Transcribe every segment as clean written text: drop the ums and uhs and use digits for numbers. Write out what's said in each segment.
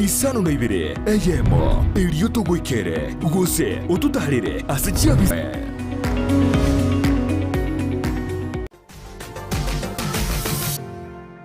isano na ibere eyemo iriyo tugwikere gose ututaharire asichia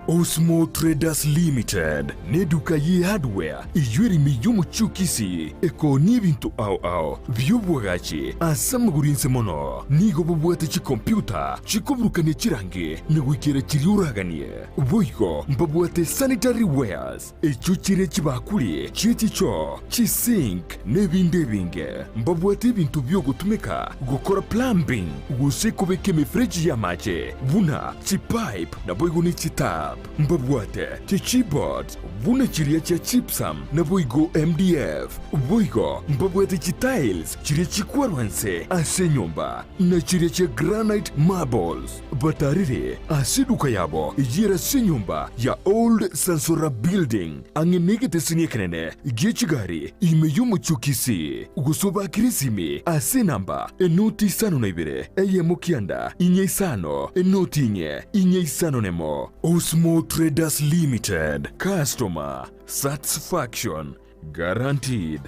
Osmo Traders Limited neduka ye hardware iyuri miyumu chukisi eko nibintu au byubwagachi asamugurinse mono nigo bubwate chi computer chikuburukane chirange nigwikira chiriuraganie boygo mbabwate sanitary wares echuchire chibakuli chiticho chisink nebindebinge mbabwate ibintu byo gutumika gukora plumbing gusekubeke mifreji ya mache buna chipipe na boygo ni chitap mbabwate keyboard buna chiria cha chipsam na boigo MDF boigo mbabwate tiles chiria chikwarwanse ase nyumba na chiria cha granite marbles batarire asiduka yabo yira se nyumba ya old Sansora building angenegete siniekenene gechigari imeyumu chukisi gusoba kirisimi ase namba enoti sano na ibere eye mukianda inye sano enoti inye sano nemo Osmo Traders Limited. Customer satisfaction guaranteed.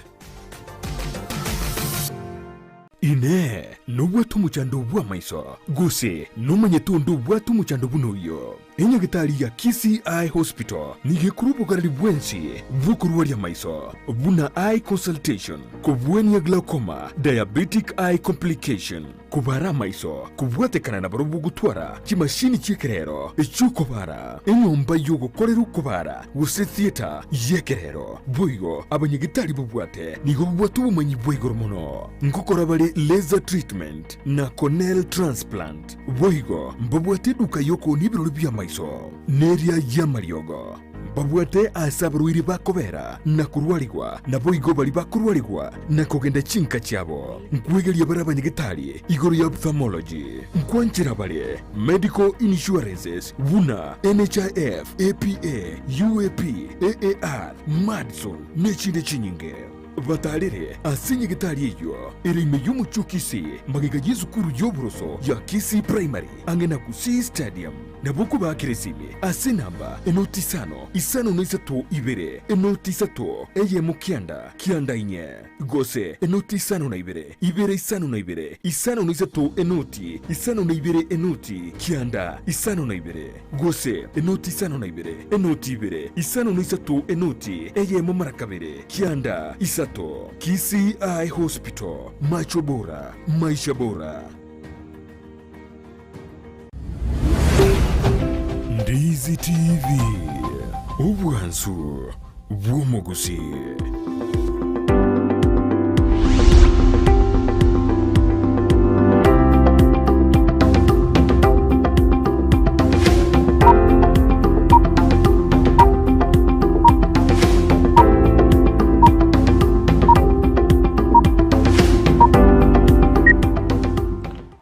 Ine nubwatu muchando bwa maiso guse numanyetundu bwatu muchando bunuyo enya gitari ya KCI Hospital nige kurupo karali bwensi bukuru ya maiso buna eye consultation kubweni ya glaucoma diabetic eye complication kubara maiso kubwate kanana barubu gutwara kimashini chikerero echukobara enyomba yogo koreru kubara guse theater yekerero boigo abanyegitari bubwate nigo bubwatu bumanyi boigo mono ngokora bali laser treatment na corneal transplant boigo mbabwate duka yoko nibirori bya maiso neria ya mariogo babwate asabruiri bakobera na kurwaligwa na boigo bali bakurwaligwa na kogenda chinka cyabo nkwegeria barabanyegitari igoro ya ophthalmology nkwanchira bali medical insurances buna NHIF APA UAP AAR Madison nechinde chinyinge batarire asinye gitari iyo irime y'umucukisi magiga y'izukuru y'obroso ya Kisi Primary angena kusi stadium nabuku bakiresime asinamba enoti isano n'isatu ibere enoti isatu eye mukianda kianda inye gose enoti isano na ibere isano na ibere isano n'isatu enoti isano na ibere enoti kianda isano na ibere gose enoti isano na ibere enoti ibere isano n'isatu enoti eye mu marakabere kianda isato KCI Hospital macho bora maisha bora. Ndizi TV ubwansu bw'umuguzi.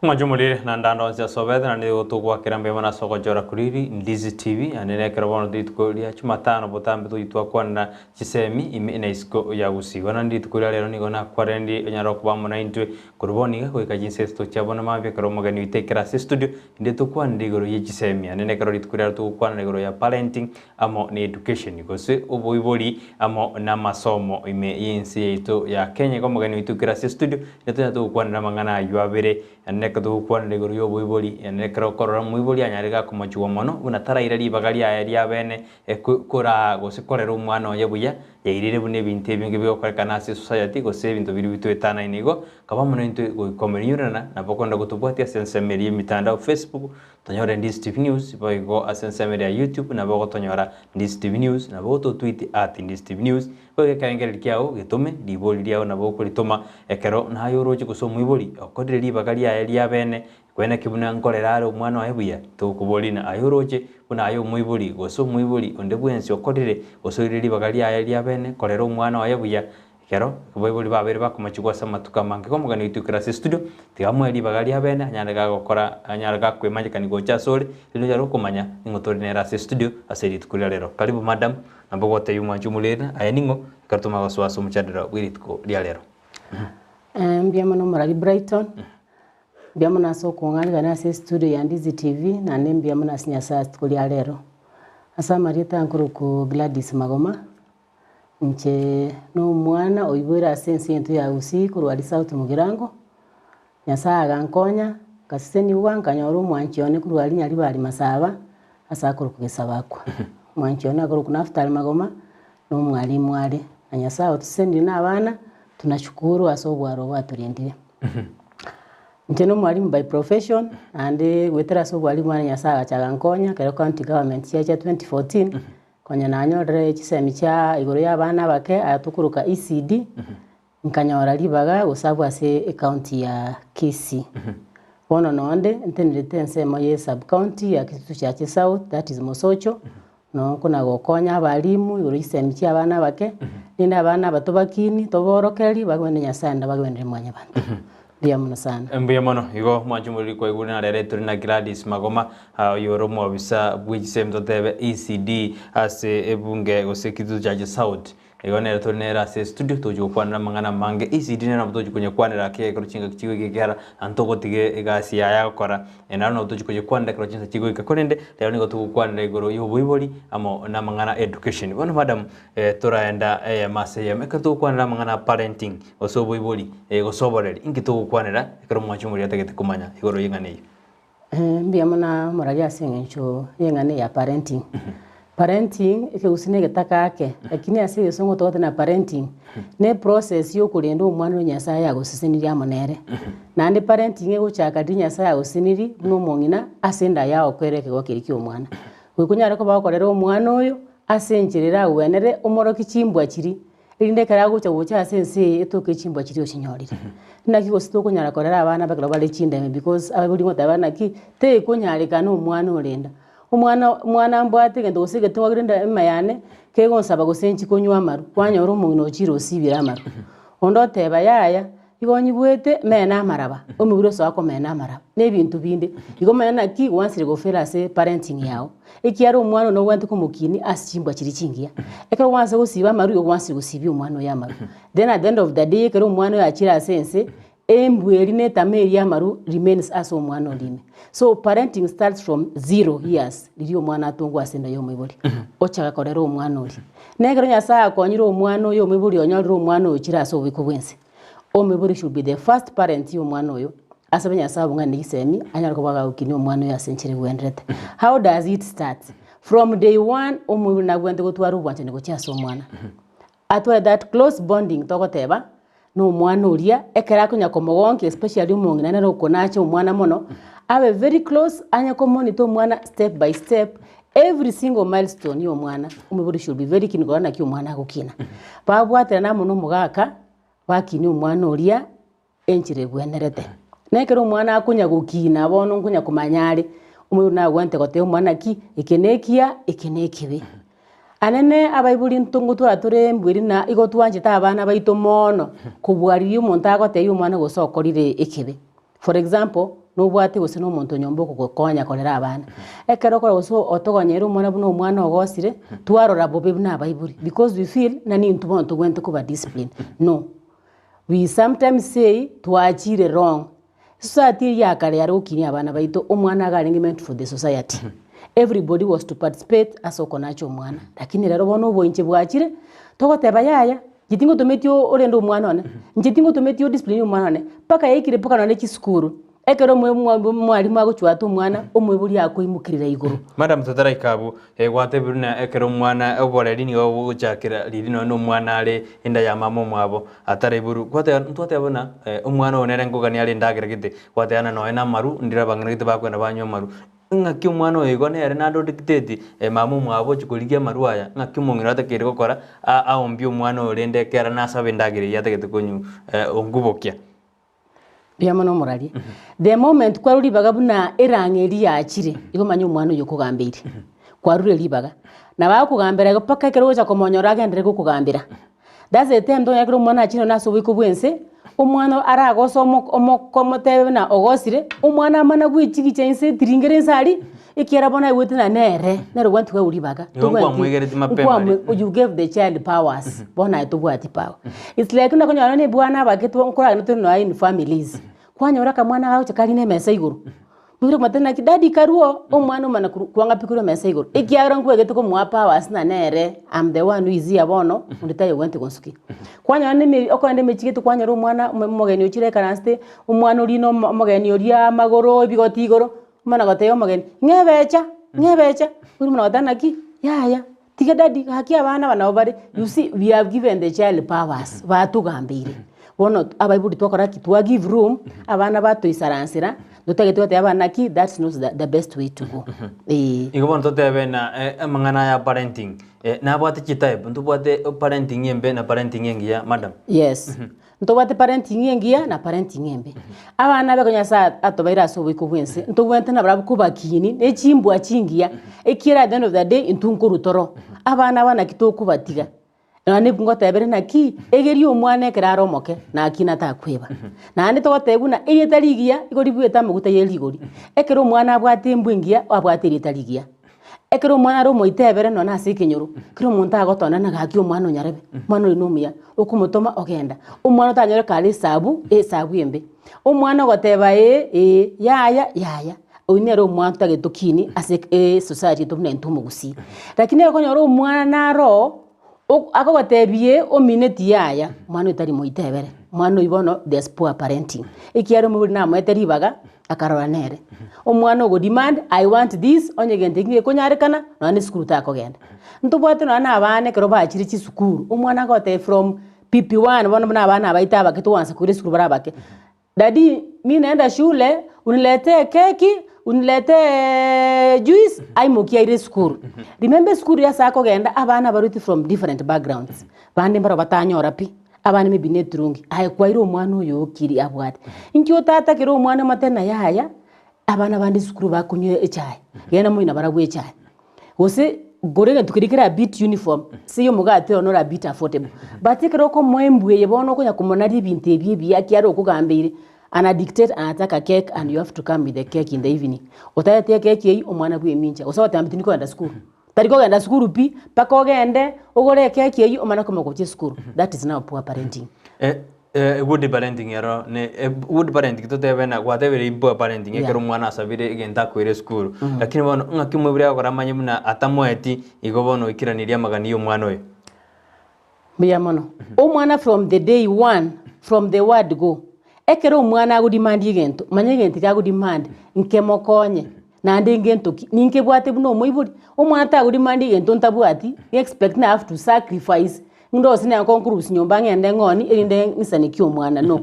Majumuli na ndando za sobeda na ndio tukwa kirambe mana soko jora kuriri Ndizi TV anene karabono ditkulia chumatano botambe tu itwa kwana chisemi ime na isko ya usi wana nditkulia lero niko na kwarendi nyaro kwa mona intwe kuruboni ko ikajinse sto chabona mabye karomo gani itekera se studio inde tukwa ndigoro ye chisemi anene karo ditkulia tukwa ndigoro ya parenting amo ni education gose uboiboli amo na masomo ime yinsi yetu ya Kenya kwa gani itekera se studio yetu tukwa na mangana yuabere anene kadu kwa ndigoro yo boiboli anene karo korora muiboli anyarega kumachuwa mono unatara irari bagari ya bene kora gose korera umwana yabuya yairire bune binte binge byo kwerekana ase society gose ibintu biri bitwetana inigo kaba muno into komenyurana na bokonda gutubwatia sensemeri mitandao Facebook tonyora Ndizi TV News boigo asensemeri ya YouTube na bogo tonyora Ndizi TV News na bogo tweet @Ndizi TV News boge kangere kyao gitume liboli lyao na bogo litoma ekero na yoroje gusoma iboli okodire libagari ya bene kwena kibuna nkoreraro umwana wa hebuya tukubolina ayoroje buna ayo muibuli goso muibuli onde bwensi okodire osoiriri bagari ya bene korero umwana wa hebuya kero boibuli babere bakumachigwa sama tukamange ko mugani itukira studio tigamweri bagari ya bene anyaraga gukora anyaraga kwemanyikani gocha sore rino yaro kumanya ingotorinera studio aseri tukulira lero karibu madam nambogote yuma jumulena ayaningo kartuma waswaso muchadira wiritko lya lero mbiamano marali Brighton mbiamana soko ngali na studio ya Ndizi TV na mbiamana sinya saa tukulia lero asa marita nkuru ku Gladys Magoma nche n'omwana oibwera ase ense entu ya usi kurwari South Mugirango Nyasaye agankonya kaseniwa nkanyora omwanchione kurwari nyari bari Masaba asa kurukugesa bakwa mwanchione akorukuna Gladys Magoma n'omwalimu ari na Nyasaye otusendi n'abana tunashukuru asobwaro baturindire nche n'omwalimu by profession and wetera sobwalimu ari Nyasaye achagankonya kero county government ya 2014 konya nanyore ekisemi kya igoro y'abana bake atukuruka Ecde nkanyora libaga gusabwa ase county ya Kisii bono nonde ntenirete ensemo ye sub county ya Klitutu Chache South, that is Mosocho no kuna gokonya abalimu igoro y'isemi kya abana bake nina abana bato bakini toborokeri bagwene Nyasaye ndabagwene mwanya bantu Bia muno sana. Mbia mono igo mwajumuri kwa iguna rere turi na Gladys Magoma yoro mwabisa bwijise mtotebe Ecde ase ebunge gose Klitutu Chache South. Igo nere turi nera ase studio tojo kwanira mangana mange Ecde nera mtojo kunye kwanira ke kruchinga kichigo kigera antoko tige igasi ya kora enaro no tojo kunye kwanira kruchinga kichigo ikakonende lero nigo tuku kwanira igoro yoboibori amo na mangana education. Bono madam turaenda mase ya meka tuku kwanira mangana parenting osoboibori gosoboreri ingito kwanira ikaro mwachumuri ategete kumanya igoro yingane mbia mona moralia singencho yengane ya parenting parenting ike usine getaka ake lakini ase yosongo tote na parenting ne process yo kulendo omwana Nyasaye agoseseniri amonere nande parenting ego chakati Nyasaye agoseniri no mongina asenda yao kwereke gokiriki omwana kwikunyara ko bakorera omwana oyo asenjerera wenere omoroki chimbwa chiri irinde karago cyabucha asense etoke chimbwa chiri oshinyorire naki gosito kunyara korera abana bakira bale chindeme because ababuli ngotabana ki te kunyare kana omwana orenda omwana mbwate gendo gosige twagirinda emayane kego nsaba gosenchi konywa amaru kwanyora omungino chiro sibira amaru ondo teba yaya igonyibwete mena amaraba omubiro so akomena amaraba nebintu binde igomena ki wansire gofera se parenting yao ikiaro omwana no wante kumukini asichimbwa chiri chingia ekero wanse gosiba amaru yo wanse gosibi omwana yamaru then at the end of the day ekero omwana yachira sense embweri netameri yamaru remains as omwana olime so parenting starts from 0 years liri omwana atungu asenda yo mwiburi ochaga korera omwana oli negero Nyasaye akonyira omwana oyo mwiburi onyorira omwana ochira aso biko bwense omwiburi should be the first parent yo mwana oyo asabe Nyasaye bunga nisemi anyariko baga ukini omwana oyo asenchire wenrete how does it start from day one omwiburi nagwende gotwara ubwanje ngo kyaso omwana atwa that close bonding togoteba no mwana uria ekera kunya komogonke especially umongina nero konache omwana mono abe very close anya ko monitor mwana step by step every single milestone yo mwana umiburi should be very keen gona ki omwana gukina babwatira na muno mugaka bakini omwana uria enchire gwenerete nekero omwana akunya gukina bono kunya kumanyare umiburi na gwente gote omwana ki ikenekia ikenekibe anene abaibuli ntungu twature mbwiri na igotwanje tabana baito mono kubwari umuntu agote umwana gosokorire ikibe for example no bwate gose no muntu nyombo kukonya kolera abana ekero ko so otogonyera umwana buno omwana ogosire twarora bobe na baibuli because we feel na ni ntu bonto gwente kuba discipline no we sometimes say twachire wrong society ya kare yari ukinya abana baito omwana arrangement for the society everybody was to participate asoko nacho mwana lakini rero bono boinche bwachire togoteba yaya gitingo tometio orendo mwana one ngitingo tometio discipline mwana one paka yikire paka none kiskuru ekero mwalimu agochwata mwana omweburi akoimukirira iguru madam totara ikabu gwate biruna ekero mwana oboreri ni oguchakira riri no mwana ari inda ya mama mwabo atare buru gwate ntwate abona omwana onere ngogani ari ndagira gite gwate ana no ena maru ndira bangana gite bakwenda banyo maru ngaki omwana oyo nere nado dictate mama mwabo chikurigia maruaya ngaki mongiro atakire gukora aombi omwana orende kera nasabe ndagire yategete konyu ongubokia biamono morari the moment kwa ruri baga buna erangeri yakire igomanya omwana oyo kugambira kwa ruri libaga na bakugambira paka kero gocha komonyora agendere kugambira that's the time don yakiro omwana achino naso biko bwense omwana aragoso omokomotebe na ogosire omwana amana gwichigicha inse tiringere nsari ikiera bona iwete na nere nero wantu kwa ulibaga to mwegereti mapema you gave the child powers bona itobwati power it's like na konyana ne bwana bageto nkora no in families kwanyora kamwana gacho kali ne mesa iguru Biro matena ki dadi karuo omwana mana kwanga pikuro mesa igoro. Ikiara nkwegete ko mwa powers na nere. I'm the one who is here bono undita yogente konsuki. Kwanya neme okwande mechigete kwanya ro mwana mogeni ochire kanaste umwana urino mogeni oria magoro bigoti igoro mana goteyo mogeni ngebecha uri mana gatana ki ya tiga dadi haki abana bana obare. You see we have given the child powers batugambire bono abaiburi twakora ki twa give room abana bato isaransira dutagete wate abana ki that's not the best way to go. Igobon totebe na mangana ya parenting na bwate chitaib ntu bwate parenting yembe na parenting yengia madam. Yes. Nto bwate parenting yengia na parenting yembe abana bekonya sa atobaira so biko bwense nto bwente na brabu kubakini echimbwa chingia ekira at the end of the day intunkuru toro abana bana kitoku batiga nane bungote ebere na ki egeri omwana ekeraro moke na akina takweba nane togotebu na eye tarigia igori bweta muguta yeligori ekero omwana abwate mbwingia abwate ire tarigia ekero omwana ro moitebere no na sekenyoro kiro muntu agotona na gaki omwana onyarebe mwana ino muya okumutoma ogenda omwana tanyore kale sabu embe omwana goteba yaya oinero omwana tagetokini ase society to mnentu mugusi lakini ekonyoro omwana naro akogotebie omineti yaya mwana utari moitebere mwana ibono there's poor parenting ikiaro muri na mweteri baga akarora nere omwana go demand I want this onye gente ngiye konyarekana no ani skuru ta kogenda ntubwate no na abane kero bachiri chi skuru omwana gote from PP1 bono na abana abaita baketo wansa kuri skuru barabake dadi mimi naenda shule unilete keki unilete juice aimokia ile skuru remember skuru ya sako genda abana baruti from different backgrounds bande mbaro batanyora pi abana mebine turungi ay kwairo omwana oyo kiri abwate inkyo tata kero omwana matena yaya abana bandi skuru bakunye echai gena muina baragwe echai ose gorega tukirikira bit uniform siyo mugate onora bit affordable batikero ko mwembwe yebono ko nyakumonari bintu ebibi akiaro okugambire ana dictate anataka cake and you have to come with the cake in the evening otayete cake yi omwana bwe minja osawata ambitini ko enda school tariko enda school pi paka ogende ogore cake yi omwana ko mako school that is now poor parenting. Good parenting yaro ne good parenting to tebe na whatever poor parenting ekero mwana asabire igenda kwire school lakini bono ngakimwe buri akora manye muna atamoeti igobono ikiraniria magani yo mwana oyo biya mono omwana from the day one from the word go ekero omwana agudimandi gento manye gento kagudimandi nkemokonye nande ngento ninke bwate buno moiburi omwana ta agudimandi gento ntabwati expect na have to sacrifice ndo sine konkurus nyomba ngende ngoni erinde nisane kyo mwana no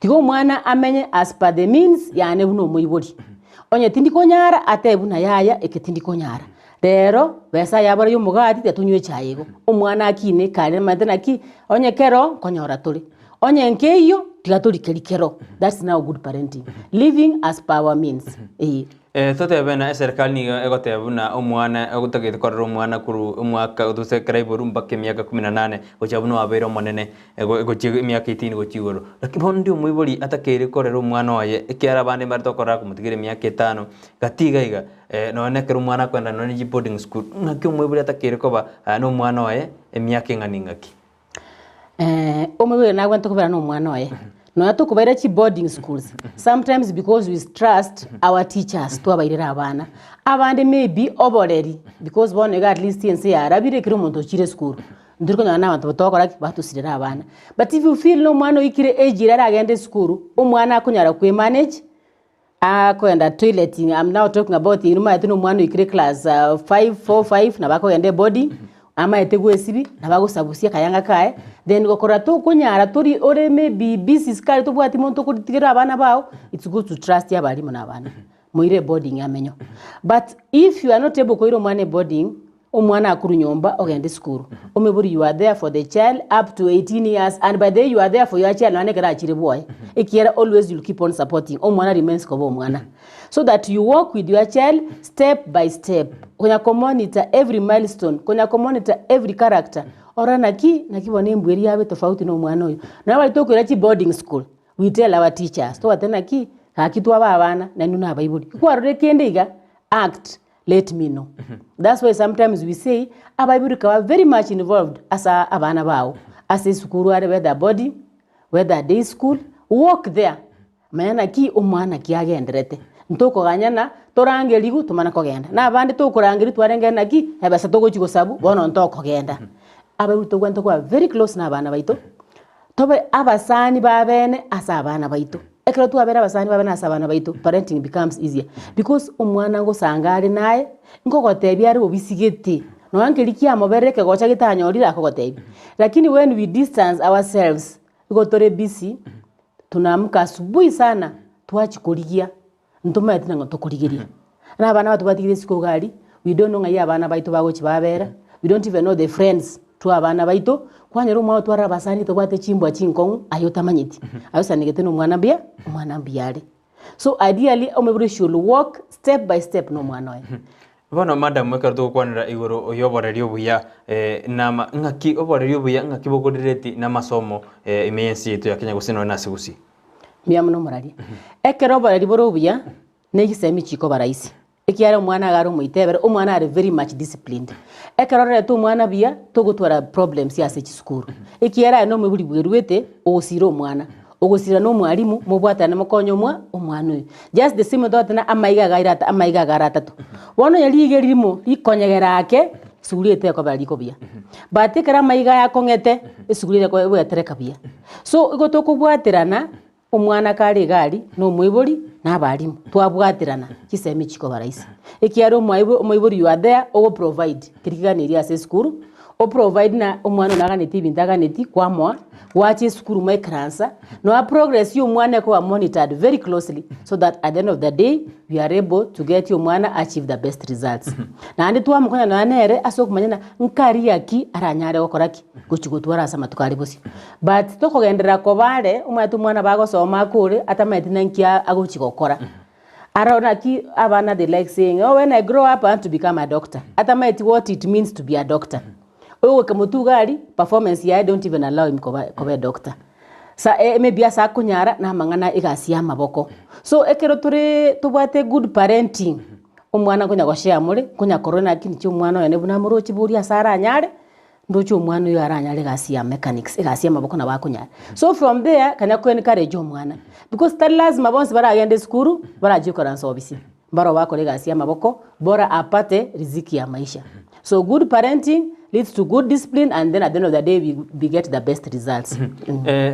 tigo mwana amenye as per the means yane buno moiburi onye tindiko nyara atebu na yaya eketindiko nyara rero besa yabara yumugati tetunywe chayego omwana akine kale matena ki onye kero konyora tuli onye nkeyo tigatuli kelikero that's now good parenting living as per our means tote bena serikali ni egotebuna omwana egotagite korera omwana kuru umwaka utuse kraiburu mbake miaka 18 ochabuno abero monene egochige miaka 18 gochigoro lakini bondi omwibori atakere korera omwana oye ekiara bande marto korera kumutigire miaka 5 gatiga iga none kero omwana kwenda none boarding school ngaki omwibori atakere koba no omwana oye emiaka ng'aningaki omwibori nagwento kubera no omwana oye no yatukubaira chi boarding schools sometimes because we trust our teachers to abairira abana abande maybe oboreri because one at least yense yarabire kiro muntu chire school ndiriko nyana abantu batokora batusirira abana but if you feel no mwana ikire age ira agende school omwana akunyara kwe manage akoenda toileting. I'm now talking about inuma yatino mwana ikire class 5 na bako ende boarding ama etegwe sibi na bago sabusia kayanga kae then gokora to kunyara turi ore maybe busy skali to bwati monto kutikira abana bao it's good to trust ya bali mona abana muire boarding amenyo but if you are not able koiro mwana boarding omwana akuru nyomba ogende school omeburi you are there for the child up to 18 years and by the way you are there for your child nane kara achire boy ikiera always you'll keep on supporting omwana remains ko omwana so that you walk with your child step by step konya monitor every milestone konya monitor every character orana ki nakibone mbweri yabe tofauti no mwana oyo na bali tokira chi boarding school we tell our teachers to atena ki hakitwa babana na nuna abayibuli kwarore kendeiga act let me know. That's why sometimes we say abayibuli are very much involved as abana bao as a school whether body whether day school walk there maana ki omwana ki agenderete ntokoganyana torangerigu tumana kogenda na abandi tokurangeri twarengena ki ebesa togochi sabu bono ntokogenda abaruto gwento kwa very close na abana baito tobe abasani babene asa abana baito ekero twabera abasani babene asa abana baito parenting becomes easier because umwana ngo sangari naye ngogotebia ari obisigete no angeli kia mobereke gocha gitanyorira akogotebia lakini when we distance ourselves igotore busy tunamka asubuhi sana twachikurigia ntuma yatina ngo tokurigiria na abana batu batigire siko gari we don't know ngai abana baito bagochi babera we don't even know the friends tu abana baito kwanya rumwa twara basani to gwate chimbwa chinkongu ayo tamanyiti ayo sanigete no mwana mbiyari so ideally omeburi should walk step by step no mwana oyo bono madam mwekartu kwanira iguru oyoborerio buya nama ngaki oborerio buya ngaki bogodireti na masomo imeyensi yetu ya Kenya gusino na sigusi miya muno murari ekero oboreri boro buya negisemi chiko baraisi ekiara umwana agaro muitebere umwana are very much disciplined ekero reto umwana bia togotwara problems ya sechi skuru ekiara no meburi bwerwete ogosira umwana ogosira no mwarimu mubwatana mukonyo umwana uyu just the same thought na amaiga garatatu wono yaligerimo likonyegerake sugurite ko bali ko bia batekera amaiga yakongete esugurite ko bwetereka bia so igotokubwaterana umwana kari gari no mwibori na abarimu twabwatirana kisemi chiko baraisi ekiaro mwibori you are there o provide kiriganiri ase skuru o provide na umwana naganeti bintaganeti kwamwa wache skuru mekransa no a progress you mwana ko monitored very closely so that at the end of the day we are able to get your mwana achieve the best results na andi twamukonya na nere asokumanyana nkari yaki aranyare gokoraki guchigutwara sama tukari bosi but tokogendera ko bare umwatu mwana bagosoma kure atameti nankia aguchigokora arona ki abana they like saying oh when I grow up I want to become a doctor atameti what it means to be a doctor owo kamutugari performance ya don't even allow him ko be doctor sa maybe asa kunyara na mangana igasi ya maboko so ekero turi tubate good parenting umwana kunya goshia muri kunya corona kini cyo umwana yone buna murochi buri asara nyare ndocho umwana yo aranyare gasi ya mechanics igasi ya maboko na bakunyara so from there kanya ko encourage umwana because that lazima bonse baragende skuru barajikora nsobisi baro bakore gasi ya maboko bora apate riziki ya maisha so good parenting leads to good discipline and then at the end of the day we get the best results.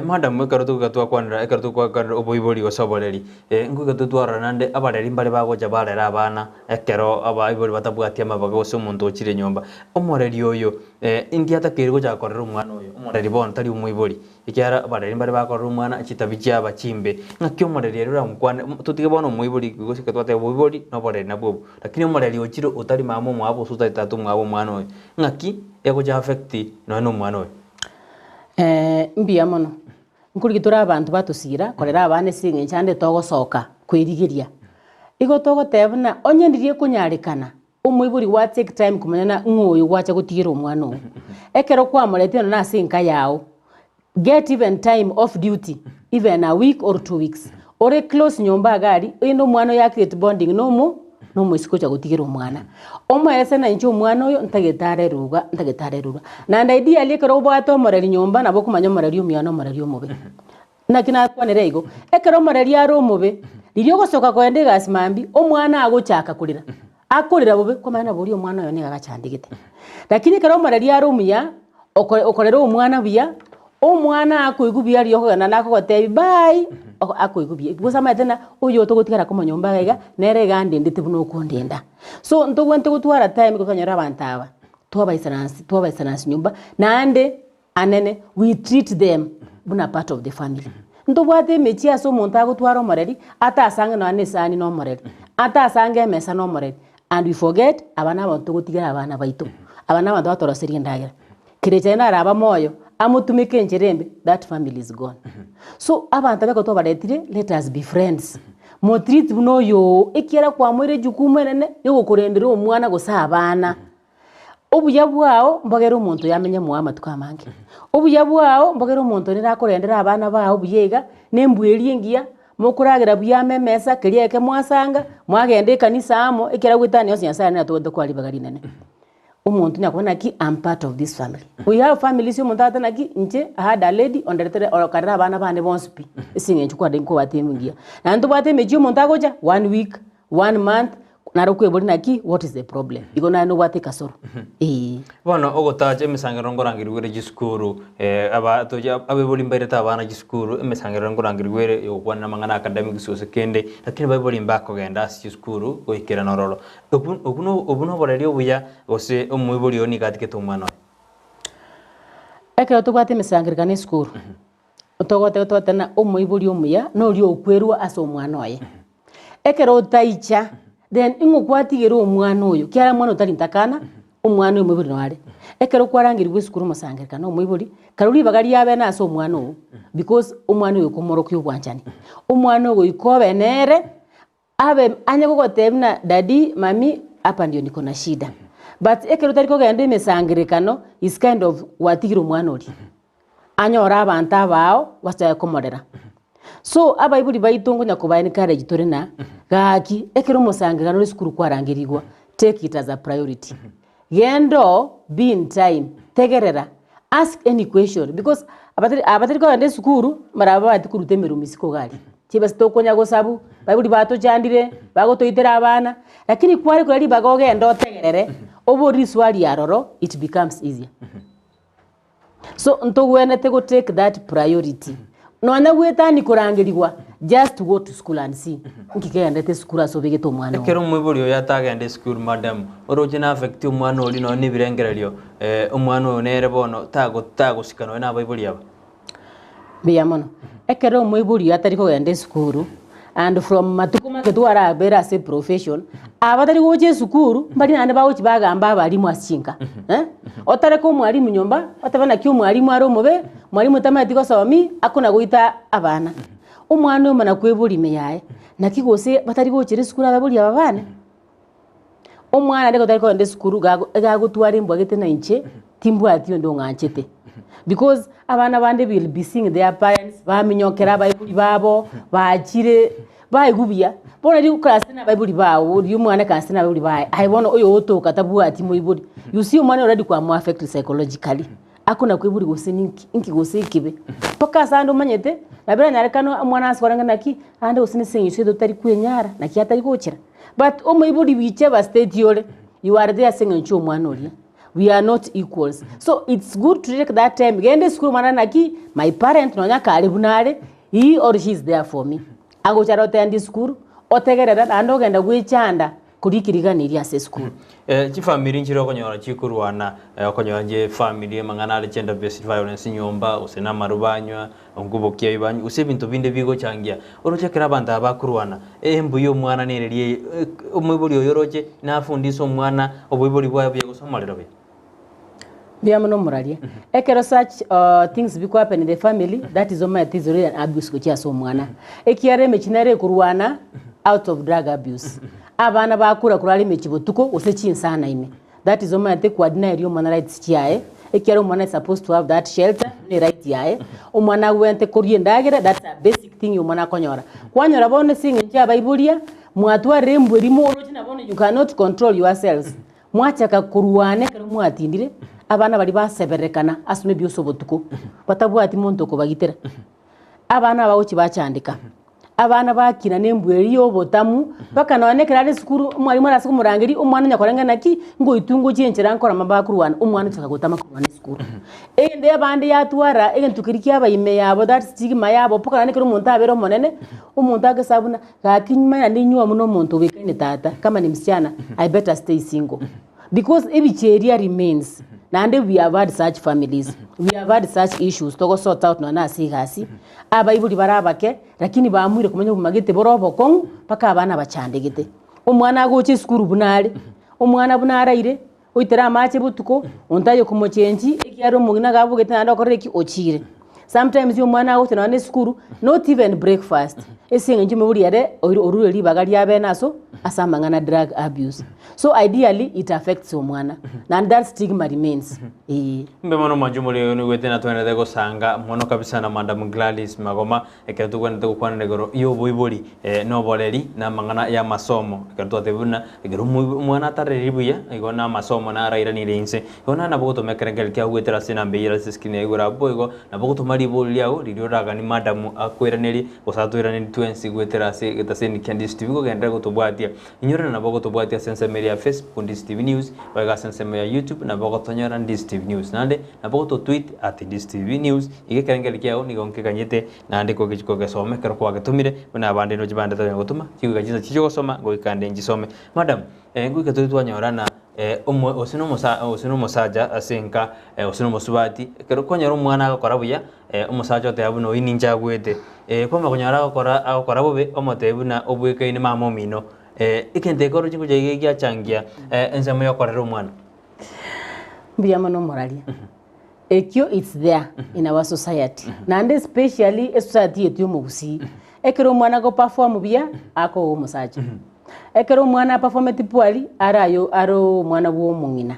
Madam mwekartu gatwa kwanira ekartu kwakara oboibori gosoboreri ngugatu twara nande abareri mbare bago jabarera abana ekero abaibori batabwatia mabaga gose muntu ochire nyomba omoreri oyo indi atakiri goja korera umwana oyo omoreri bon tari umuibori ikiara abareri mbare bakorera umwana achitabichi abachimbe ngakyo omoreri rura mukwane tutige bono umuibori gose katwate oboibori no boreri nabwo lakini omoreri ochiro utari mamo mwabo suta itatu mwabo mwana oyo ngaki yagoja affect no mwana oyo mbia mono nkurigitura abantu batusira korera abane singe chande togosoka kwirigiria igo togotebna onyendirie kunyarikana umuiburi wa take time kumenya ngoyo gwacha gutigira omwana oyo ekero kwa morete na sinka yao get even time off duty even a week or 2 weeks ore close nyomba gari ino mwana ya create bonding no mwesiko cha gutigira omwana omwese na incho omwana oyo ntagitare ruga na ndaidi alikero bwato moreri nyomba nabo kumanya moreri omyano moreri omobe na kina kwanere igo ekero moreri aro omobe lirio gosoka kwende gasimambi omwana agochaka kurira akurira bobe kumanya buri omwana oyo niga gachandigite lakini kero moreri aro omya okorera omwana bia omwana akoigubia riyo na nako gotebi bye akoigubia gusama tena uyo togotigara ko manyomba gaiga nere gande ndite buno kondenda so ntogwente gutwara time gutanyara abantaba twabaisanansi nyumba nande anene we treat them buna part of the family ntobwate mechi aso monta gutwara omoreri ata asanga no anesani no omoreri ata asanga emesa no omoreri and we forget abana abantu gotigara abana baito abana abantu batoroserie ndagira kirechena araba moyo amutumike njerembe that family is gone so abantu beko to baretire let us be friends mo treat buno yo ekiera kwa mwere jukumu nene yo gukurendera omwana gosa abana obuya bwao mbogera omuntu yamenya muama tukamange obuya bwao mbogera omuntu nira kurendera abana bao buyega nembweri engia mukuragira buyame mesa kirieke mwasanga mwagende kanisa amo ekiera gwitani osi nyasaye na tuwende kwali bagari nene umuntu nyakubona ki I'm part of this family. We have families umuntu atana ki nje I had a lady on the karira abana bane bonsipi isinge nchukwa denko batemungia na nto batemeji umuntu agoja 1 week 1 month narokwe boli naki what is the problem igona no bate kasoro bono ogotaje emisangero ngorangirwere gisukuru aba toja abe boli mbere tabana gisukuru emisangero ngorangirwere yokwana mangana academic sose kende lakini babe boli mbako genda gisukuru goikera nororo obuno borari obuya ose omwiboli oni gatike tumwana eke otugwate emisangero kana sukuru otogote ototana omwiboli omuya no ri okwerwa aso omwana oye eke rotaicha then ingo kwatigero omwana oyo kyara mwana utali ntakana omwana oyo mwibuli nwale ekero kwarangirwe sukuru musangirika no mwibuli karuri bagari yabe na so omwana oyo because omwana oyo komoro kyobwanjani omwana oyo ikobe nere abe anya gogotebna daddy mami hapa ndio niko na shida but ekero tari kogenda emisangirikano is kind of watigiro omwana oyo anyora abantu abao wacha komorera. So abaibuli baitongo nyakubaini courage torena gaki ekero musangirano sukuru kwarangirigwa take it as a priority. Gendo be in time tegerera ask any question because abatari ko ande sukuru maraba atikuru temeru misiko gali chiba stokonya go sabu baibuli bato chandire bago toitera abana lakini kwari ko ari bago gendo tegerere obori swali yaroro it becomes easier. So ntogwene tego take that priority. No ana gwetani kurangirigwa just go to school and see nkigenda te school asobege to mwana ekero mwibuli oya tagende school madam oroje na affect omwana oli no ni birengererio omwana o nere bono tago sikano na baibuli aba biyamono ekero mwibuli atari ko gende school and from matukuma ketwara bera se profession abatari goje school bali nane bawo kibagamba bali mwashinka otare ko mwalimu nyomba otabana kyo mwalimu aro mobe mwalimu tamatiko somi akuna goita abana omwana omana kwebuli meyaye nakigose batari gochire school ababuli abana omwana ndeko tari ko ende school gago twari mbwagete na inche timbu atio ndo nganchete because abana bande will be seeing their parents baminyokera bayibuli babo bachire bayigubia bona ri class na bayibuli bawo ri umwana kansi na bayibuli bae I bona oyo otoka tabu ati moyibuli you see umwana already kwa mo affect psychologically akuna kwibuli gose inki gose kibe paka sando manyete nabira nyarekano umwana askoranga naki ande usini senyishe dotari kwenyara naki atari gochira but omoyibuli biche ba state yole you are there singing cho umwana oli. We are not equals. So it's good to take that time. Gende school manana ki my parent nonya kale bunare he or she is there for me. Ago charote andi school otegerera ando genda gwichanda kurikiriga niri ase school. Chi family nchiro konyora chikurwana konyora je family mangana ale gender based violence nyomba usena marubanywa ongubokia ibanyu use bintu binde bigo changia orochekera abantu abakurwana embuyo mwana nererie omwibuli oyoroje nafundiso mwana obwibuli bwa gusomolero be biamono muralia ekero such things biko happen in the family that is my things really an abuse ko chaso mwana ekiare mechinare kurwana out of drug abuse abana bakura kurali mechibutuko usechi insana ime that is my take coordinate your man rights chiae ekiare mwana is supposed to have that shelter ni right yae umwana wente kuriye ndagera that's a basic thing umwana konyora kwanyora bone singe ncha baibulia mwatwa rembo rimo orochi na bone you cannot control yourselves mwachaka kurwane kero mwatindire abana bali baseberekana asume byoso botuko batabwati muntu ko bagitera abana bawo kibacandika abana bakina nembweri yo botamu baka naonekera ari sukuru mwalimu arasiku murangiri umwana nyakoranga naki ngo itungo cyenchera nkora mabakurwana umwana chaka gotama kurwana sukuru ende abandi yatwara entukiriki abayime yabo that stigma yabo poka nanekero umuntu abero monene umuntu agasabuna gakinyuma ndi nyuwa muno muntu wekene tata kama ni msichana I better stay single because ebicheria remains. Nande we have had such families. We have had such issues. Togo sort out no na sigasi. Abayibuli barabake lakini baamwire kumenya kumagete borobo kong paka abana bachandegete. Omwana agoche skuru bunale. Omwana bunaraire oitera amache butuko ontaye kumochenji ekiaro mugina gabugete nando koreki ochire. Sometimes you mwana out na skuru not even breakfast. esinga njume buriare orure libaga lya benaso asamangana drug abuse. So ideally it affects omwana and that stigma remains. Mbe mono majumuli ni wete na tuende go sanga mono kabisa na Madam Gladys Magoma ekero tukwenda tukwana negoro yo boibori no boleri na mangana ya masomo ekero twatebuna ekero mwana tareribuya igona masomo na raira ni lense igona na bogoto mekerengel kya gwetera sina mbeyira siskine igura boigo na bogoto mari boliago ririoraga ni madam akweraneri osatwira ni twensi gwetera se getaseni Ndizi TV go gendera gotobwatia inyora na bogoto bwatia sense media Facebook Ndizi TV News baga sense media YouTube na bogoto nyora Ndizi TV News nande na bogoto tweet at Ndizi TV News igekerengel kya ni gonke kanyete nande ko gichiko gesome kero kwa getumire bana bande no jibande to gotuma kigo gajiza chicho gosoma go ikande njisome madam ngwike twanyora umwe osino musaja asenka osino musubati kero konyara umwana agakora buya umusaja otebu no ininja gwete kwama konyara agakora bube omotebuna obwekaine mama mino ikente koro chingo jege changia ensemo yokorera umwana mbiyama no moralia ekyo it's there in our society and especially a society yetu yomugusi ekero umwana go perform buya ako umusaja ekero mwana perform tipwali aro mwana wo mungina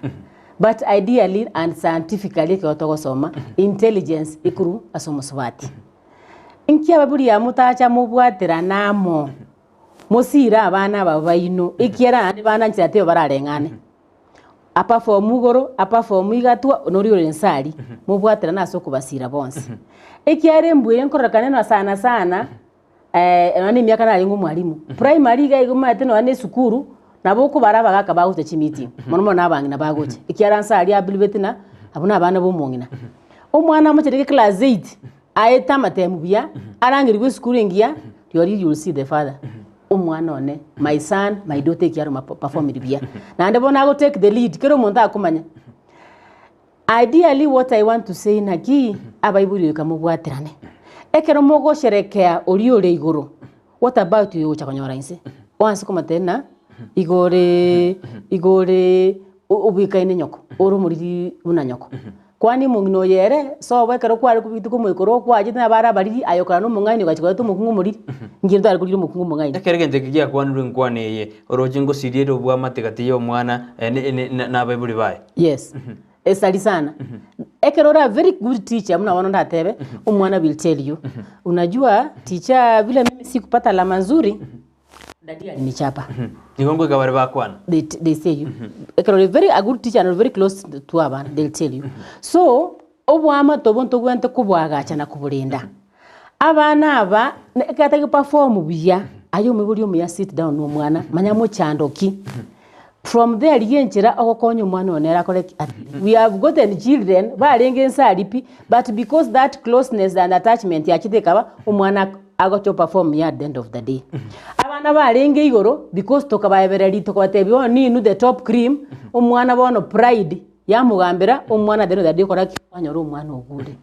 but ideally and scientifically kyotogo soma intelligence ikuru asomuswati inkia baburi ya mutacha mubwatira namo musira abana babaino ikiera andi bana nchate bararengane apa for mugoro apa for muigatwa onori orensari mubwatira naso kubasira bonse ikiare mbwe nkorakane na sana nani miaka na lingu mwalimu primary ga iguma teno ane sukuru nabo ko barabaga kabagute chimiti mono nabangi nabagoche ikiaransa ali abilibetina abuna abana bomongina omwana muchereke class 8 ayeta matemu bya arangirwe sukuru ingia you will see the father omwana one my son my daughter kiaro perform bya na ndebo nago take the lead kero monta akumanya ideally what I want to say naki abaibuli kamubwatirane ekero mogo sherekea oriore igoro what about you chakonyora inse once kuma tena igore ubikaine nyoko oro muri una nyoko kwani mungino yere so wekero kwari kubitu kumwikoro kwaje na bara bari ayokora no mungaini gachiko to mukungu muri ngiro ari kuri mukungu mungaini ekerege ngiya kwani nkwane ye orojingo siriero bwa mategati yo mwana na baibuli bae yes esali sana ekerora very good teacher mna wana ndatebe umwana will tell you unajua teacher vile mimi sikupata alama nzuri dadi alinichapa nigongo kabare bakwana they say you ekerora very a good teacher and very close to abana they'll tell you so obwama tobonto gwente kubwagacha na kubulinda abana aba ekataki perform biya ayo mebuli omuya sit down no mwana manyamo chandoki from there yenchira okokonyo mwana onera correct we have gotten children balenge nsalipi but because that closeness and attachment yakitekaba omwana agocho perform at the end of the day abana balenge igoro because tokabayebereri tokwatebyo ninu the top cream omwana bono pride yamugambira omwana the end of the day correct kwanyoro omwana ogude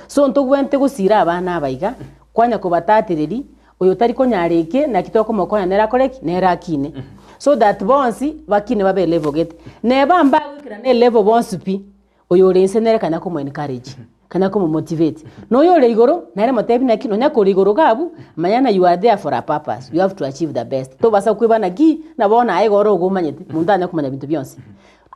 so ntogwente gusira abana abaiga kwanya kubatatiriri oyo tari konyareke na kitoko mokonya nera correct nera kine so that bonsi bakine babe level get neba mbagukira ne level bonsi pi oyo lensenere kana ko encourage kana ko motivate no yo le igoro nare motebi na kino nyako le igoro gabu manyana you are there for a purpose you have to achieve the best to basa kwibana gi na bona ai goro gumanyete mundana kumanya bintu byonse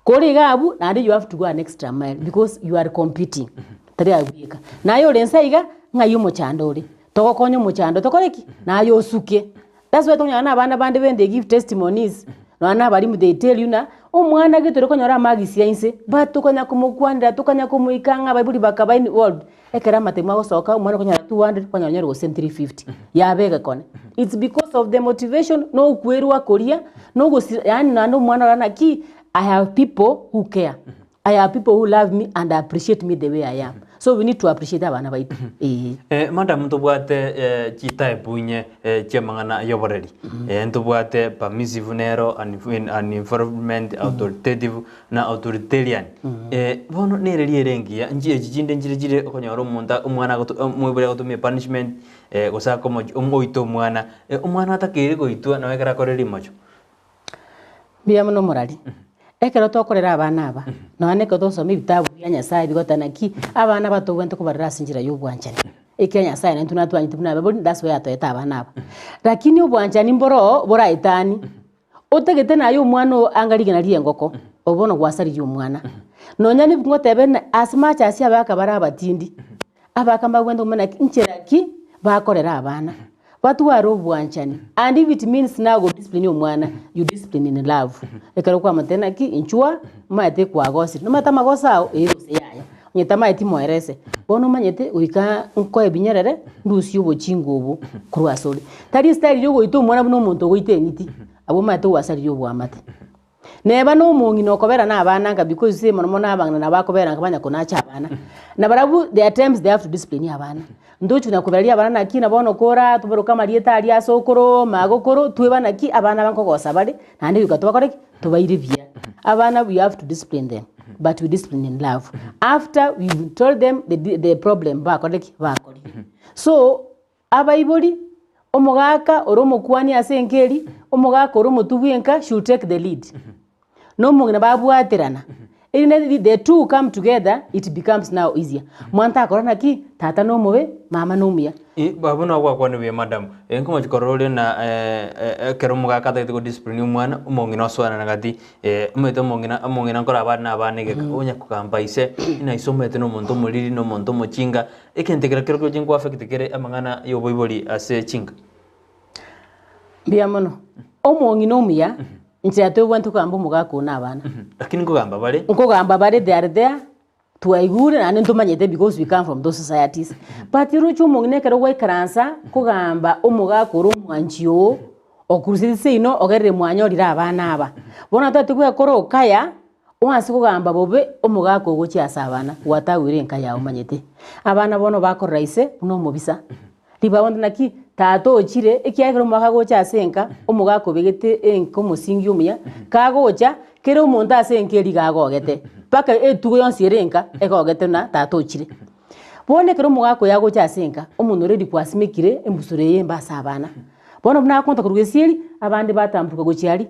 kore gabu and you have to go an extra mile because you are competing tari agwika na yo lensaiga ngayumo chandore toko konyo muchando tokoreki na yo suke. That's why tonyana abana bande when they give testimonies no ana bali mu they tell you na omwana gitore konyora magisi yainse but tokonya kumukwandira tokonya kumuikanga baibuli bakabaini world ekera matema osoka omwana konyora 200 konyora go 350 yabega kone it's because of the motivation no kwerwa koria no go yani nando mwana rana ki I have people who care I have people who love me and appreciate me the way I am. So we need to appreciate abana baitu. Madam ntubwate chita ebunye chemangana yoboreri. Ntubwate permissive nero and environment authoritative na authoritarian. Bono nereri erengia njie jijinde njire okonyoro munda umwana mwebere otumie punishment gosaka omoito mwana atakire goitwa na wekera koreri mocho. Biya no morali. Ekero tokorera abana aba no aneko tosoma ibitabu bya Nyasaye bigotana ki abana batogwente kubarira sinjira y'ubwanjane Kenya sign tunatwanya tuna bodi that's why atoeta abana aba lakini obwanchani mboro bora itani otegete nayo umwana angaligana liengoko obono gwasari y'umwana nonyani ngotebe as much as abaka barabatindi abakamba gwendo mena incheraki bakorera abana watu waro bwanchani and if it means now go discipline y'umwana you discipline in love ekero kwa matena ki inchua mate kwa gosi no mata magosao eyose yaya nyetama eti moerese bono manyete uika nko ebinyerere ndusi ubochingo ubu kurwasori tari style yo goito mwana buno muntu goite niti abo mate wasari yo bwamate neba no mungi no kobera na abana nga because se mono na abana na bakobera nkabanya konacha abana na barabu the attempts they have to discipline abana ndochu na kuberia abana na kina bono kora tubero kama lieta ali asokoro magokoro tuwe na ki abana banko gosabare nande yugatwa kore tubairivia abana we have to discipline them but we discipline in love after we told them the problem bakore so abaiboli omogaka oromokwani asenkeri omogaka oromotubwenka should take the lead no mungina babwaterana the two come together it becomes now easier mwanta korona ki tata no mobe mama no mia babu no kwa ne madam enko mo korole na kero mugaka ta go discipline umwana umongina swana nagati umete umongina nkora abana abanege onya kukamba ise ina isomete no muntu muliri no muntu mochinga ekentekera kero ko jingwa affect kere amangana yo boiboli ase chinga biamono omongina omia nchate wantu kamba mugako na abana lakini nkogamba bare they are there tuaigure na ntumanyete because we come from those societies but iruchu mungine kero gwa karansa kugamba omugako ro mwanchio okurusise ino ogerere mwanyorira abana aba bona tatu gwa koro kaya onasi kugamba bobe omugako gochiasa abana watawire nkaya omanyete abana bono bakoraise no mubisa libawonda naki tato ochire ekiagero mwaka gocha asenka omugako begete enko musingi umya kagocha kero umuntu asenkeri gagogete paka etugo yonsi erenka egogete na tato ochire bone kero omugako yagocha asenka omuntu ready kwasimekire embusure yembasa abana bono buna konta kurugesieri abande batambuka gochiari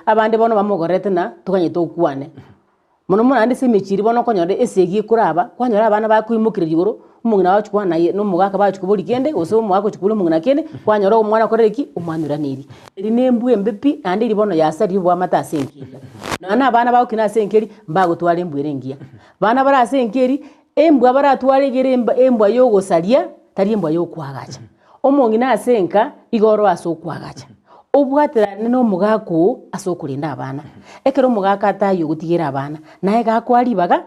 abande bono bamogorete na tokanye tokwane mono ande semechiri bono konyore esegi kuraba kwanyora abana bakwimukire igoro umungina wacu kwana no mugaka bacu kuburi kende oso mwako chukule mungina kende kwanyora umwana koreki umwanura niri eri nembu embepi ande ribono yasari bwa mata asenkeri nana abana bakina asenkeri mbago twale embu erengia bana bara asenkeri embu abara twale geremba embu yogo salia tari embu yokwagacha omungina asenka igoro aso kwagacha obwatera no mugako aso kulinda abana ekero mugaka atayo gutigira abana naye gakwali baga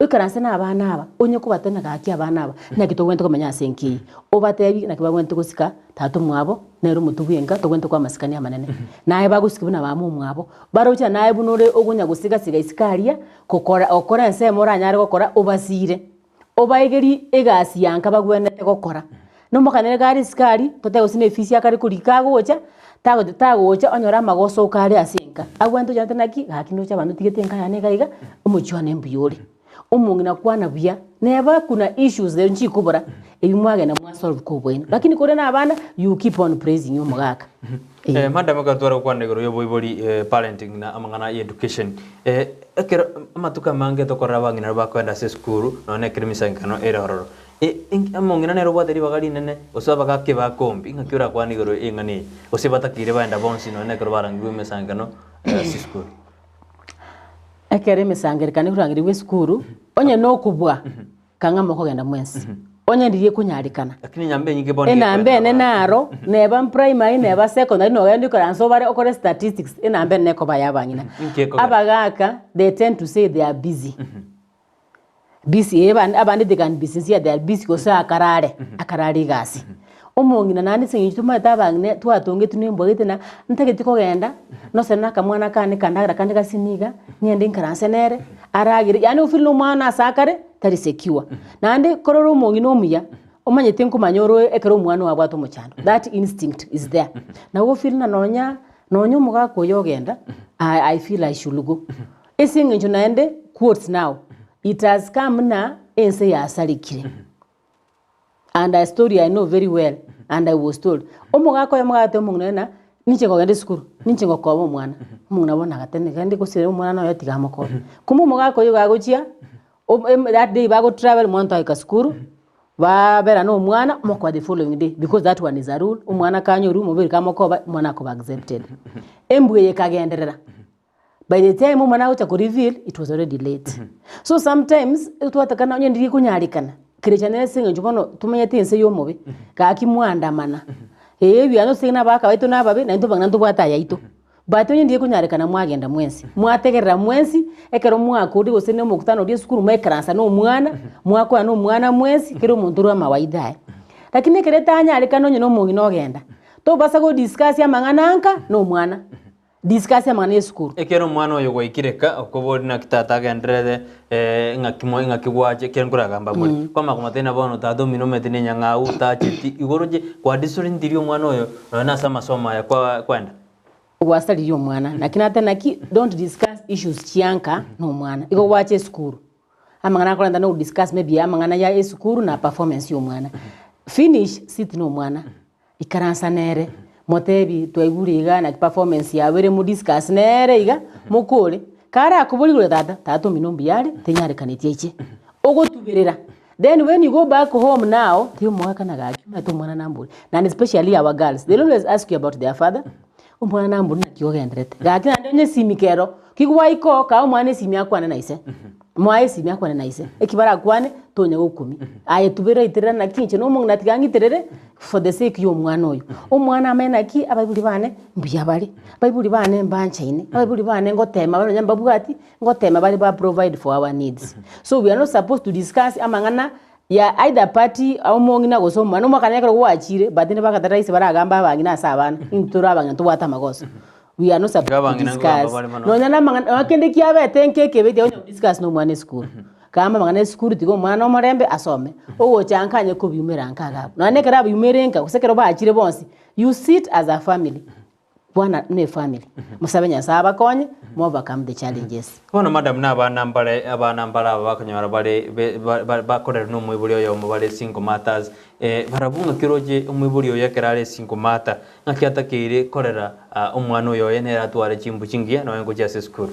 ukaranse na abana aba onye ko batena gaki abana aba na kito gwento komenya asenki obatebi na kibagwento gusika tatu mwabo nero mutubyenga to gwento kwa masikani amanene naye bagusikibuna bamu mwabo barocha naye bunore ogunya gusika siga isikaria kokora okora ense mora nyare gokora obasire obaigeri egasi yanka bagwenete gokora no mokanere gari sikari tote gusine fisi akari kurikago ocha tago ocha onyora magoso ukari asenka agwento jantanaki hakino cha bantu tigete nkaya gaiga umuchwa nembiyore umungina kwana bia neba kuna issues there nchi kubura ebimwage na mwa solve ko bwene lakini kore na abana you keep on praising yo mugaka madam ka twara kwana igoro yo boiboli parenting na amangana education ekero amatuka mange to korra bangina bakwenda se school none kirimisa nkano era hororo amongina nero bwateri bagali nene osaba gake bakombi ngakyura kwana igoro ingani osibatakire baenda bonsi none kero barangiwe mesangano se school ekere mesangerikane kurangiriwe skuru onye no kubwa kanga moko genda mwensi onye ndiye kunyarikana lakini nyambe nyingi boni enambe nenaro neba primary neba secondary no yandi koranso bare okore statistics enambe neko bayabanyina abagaka they tend to say they are busy busy abandi they can busy they are busy kosa akarare gasi omongina nandi singituma tabangne twatonge tunemboge na ntegeti ko genda no sena kamwana kane kandagara kandi gasiniga niende nkaranse nere aragire yani ufilo mwana sakare tari secure nandi kororo omongina omuya omanyete nkumanyoro ekero mwana wabwato muchando that instinct is there na wo feel na nonya mugako yogenda I feel I should go esinginjo naende quotes now it has come na ense ya salikire and a story I know very well and I was told omugako yamugate omungena ninche ngogende school ninche ngokoba omwana omungena bona gatene kandi kusire omwana no yatiga mako kumu omugako yo gagochia that day bago travel monto ika school babera no mwana moko the following day because that one is a rule umwana kanyoru mubiri kamokoba mwana ko accepted embwe kagenderera by the time umwana ucha ko reveal it was already late so sometimes utwatakana onye ndiri kunyarikana kirechane singa njubono tumenyete nse yomobe kakimwandamana ebi ano sina baka baitu nababe na ndo bangana tubwata yaito but onye ndiri kunyarikana mwagenda mwensi mwategerera mwensi ekero mwakuri gosene mukutano ri sukuru mwekeransa no mwana mwako no mwana mwensi kero muntu rwa mawaida lakini kereta anyarikana onye no mugino ogenda to basa go discuss ya mangananka no mwana discuss ya mwana sukuru ekero mwana oyo goikireka okobori na kitata gendrede ngakigwaje kengura gamba buri kwa makomatena bono tado minomete ne nyanga utachiti igoroje kwa disuri ndirio mwana oyo na sama soma ya kwenda wasali yo mwana lakini hata naki don't discuss issues chianka no mwana iko wache sukuru amangana kolanda no discuss maybe amangana ya sukuru na performance yo mwana finish sit no mwana ikaransa nere motebi twaiguriga na performance ya were mu discuss nere iga mukore kara akubuligure tata minombi yale tenyare kanitieche ogotubirira then when you go back home now tiyo mwaka na gaki mato mwana namburi and especially our girls they always ask you about their father umwana namburi na kiogendrete gaki na ndonye simikero kigwaiko ka umwana simya kwana naise mwae simya kwana naise ekibara kwane tonya gukumi aye tubira itirira na kinche no mungna tigangi tirere for the sake yo mwana oyo umwana amena ki ababuli bane mbiyabali babuli bane mbanchaine ababuli bane ngotema bano nyamba bwati ngotema bali ba provide for our needs so we are not supposed to discuss amangana ya either party au mongina gosoma no makanyakero gwachire but ne bakataraise baragamba abangina asabana intura abangina tubata magoso we are not supposed to discuss no nyana mangana wakende kiabe tenke kebete onyo discuss no mwana school kama mangana school tigo mwana omorembe asome ogo chankanye ko biumeranga gabo nane kara biumerenga kusekero baachire bonsi you sit as a family bwana ne family musabenya saba konye mo overcome the challenges kono madam na abanambara bakanyara bale bakorera no mwiburi oyo mubale single matters barabunga kiroje umwiburi oyo yakerare single matter ngakiatakire korera umwana oyo yenera tware chimbu chingia no ngo jase school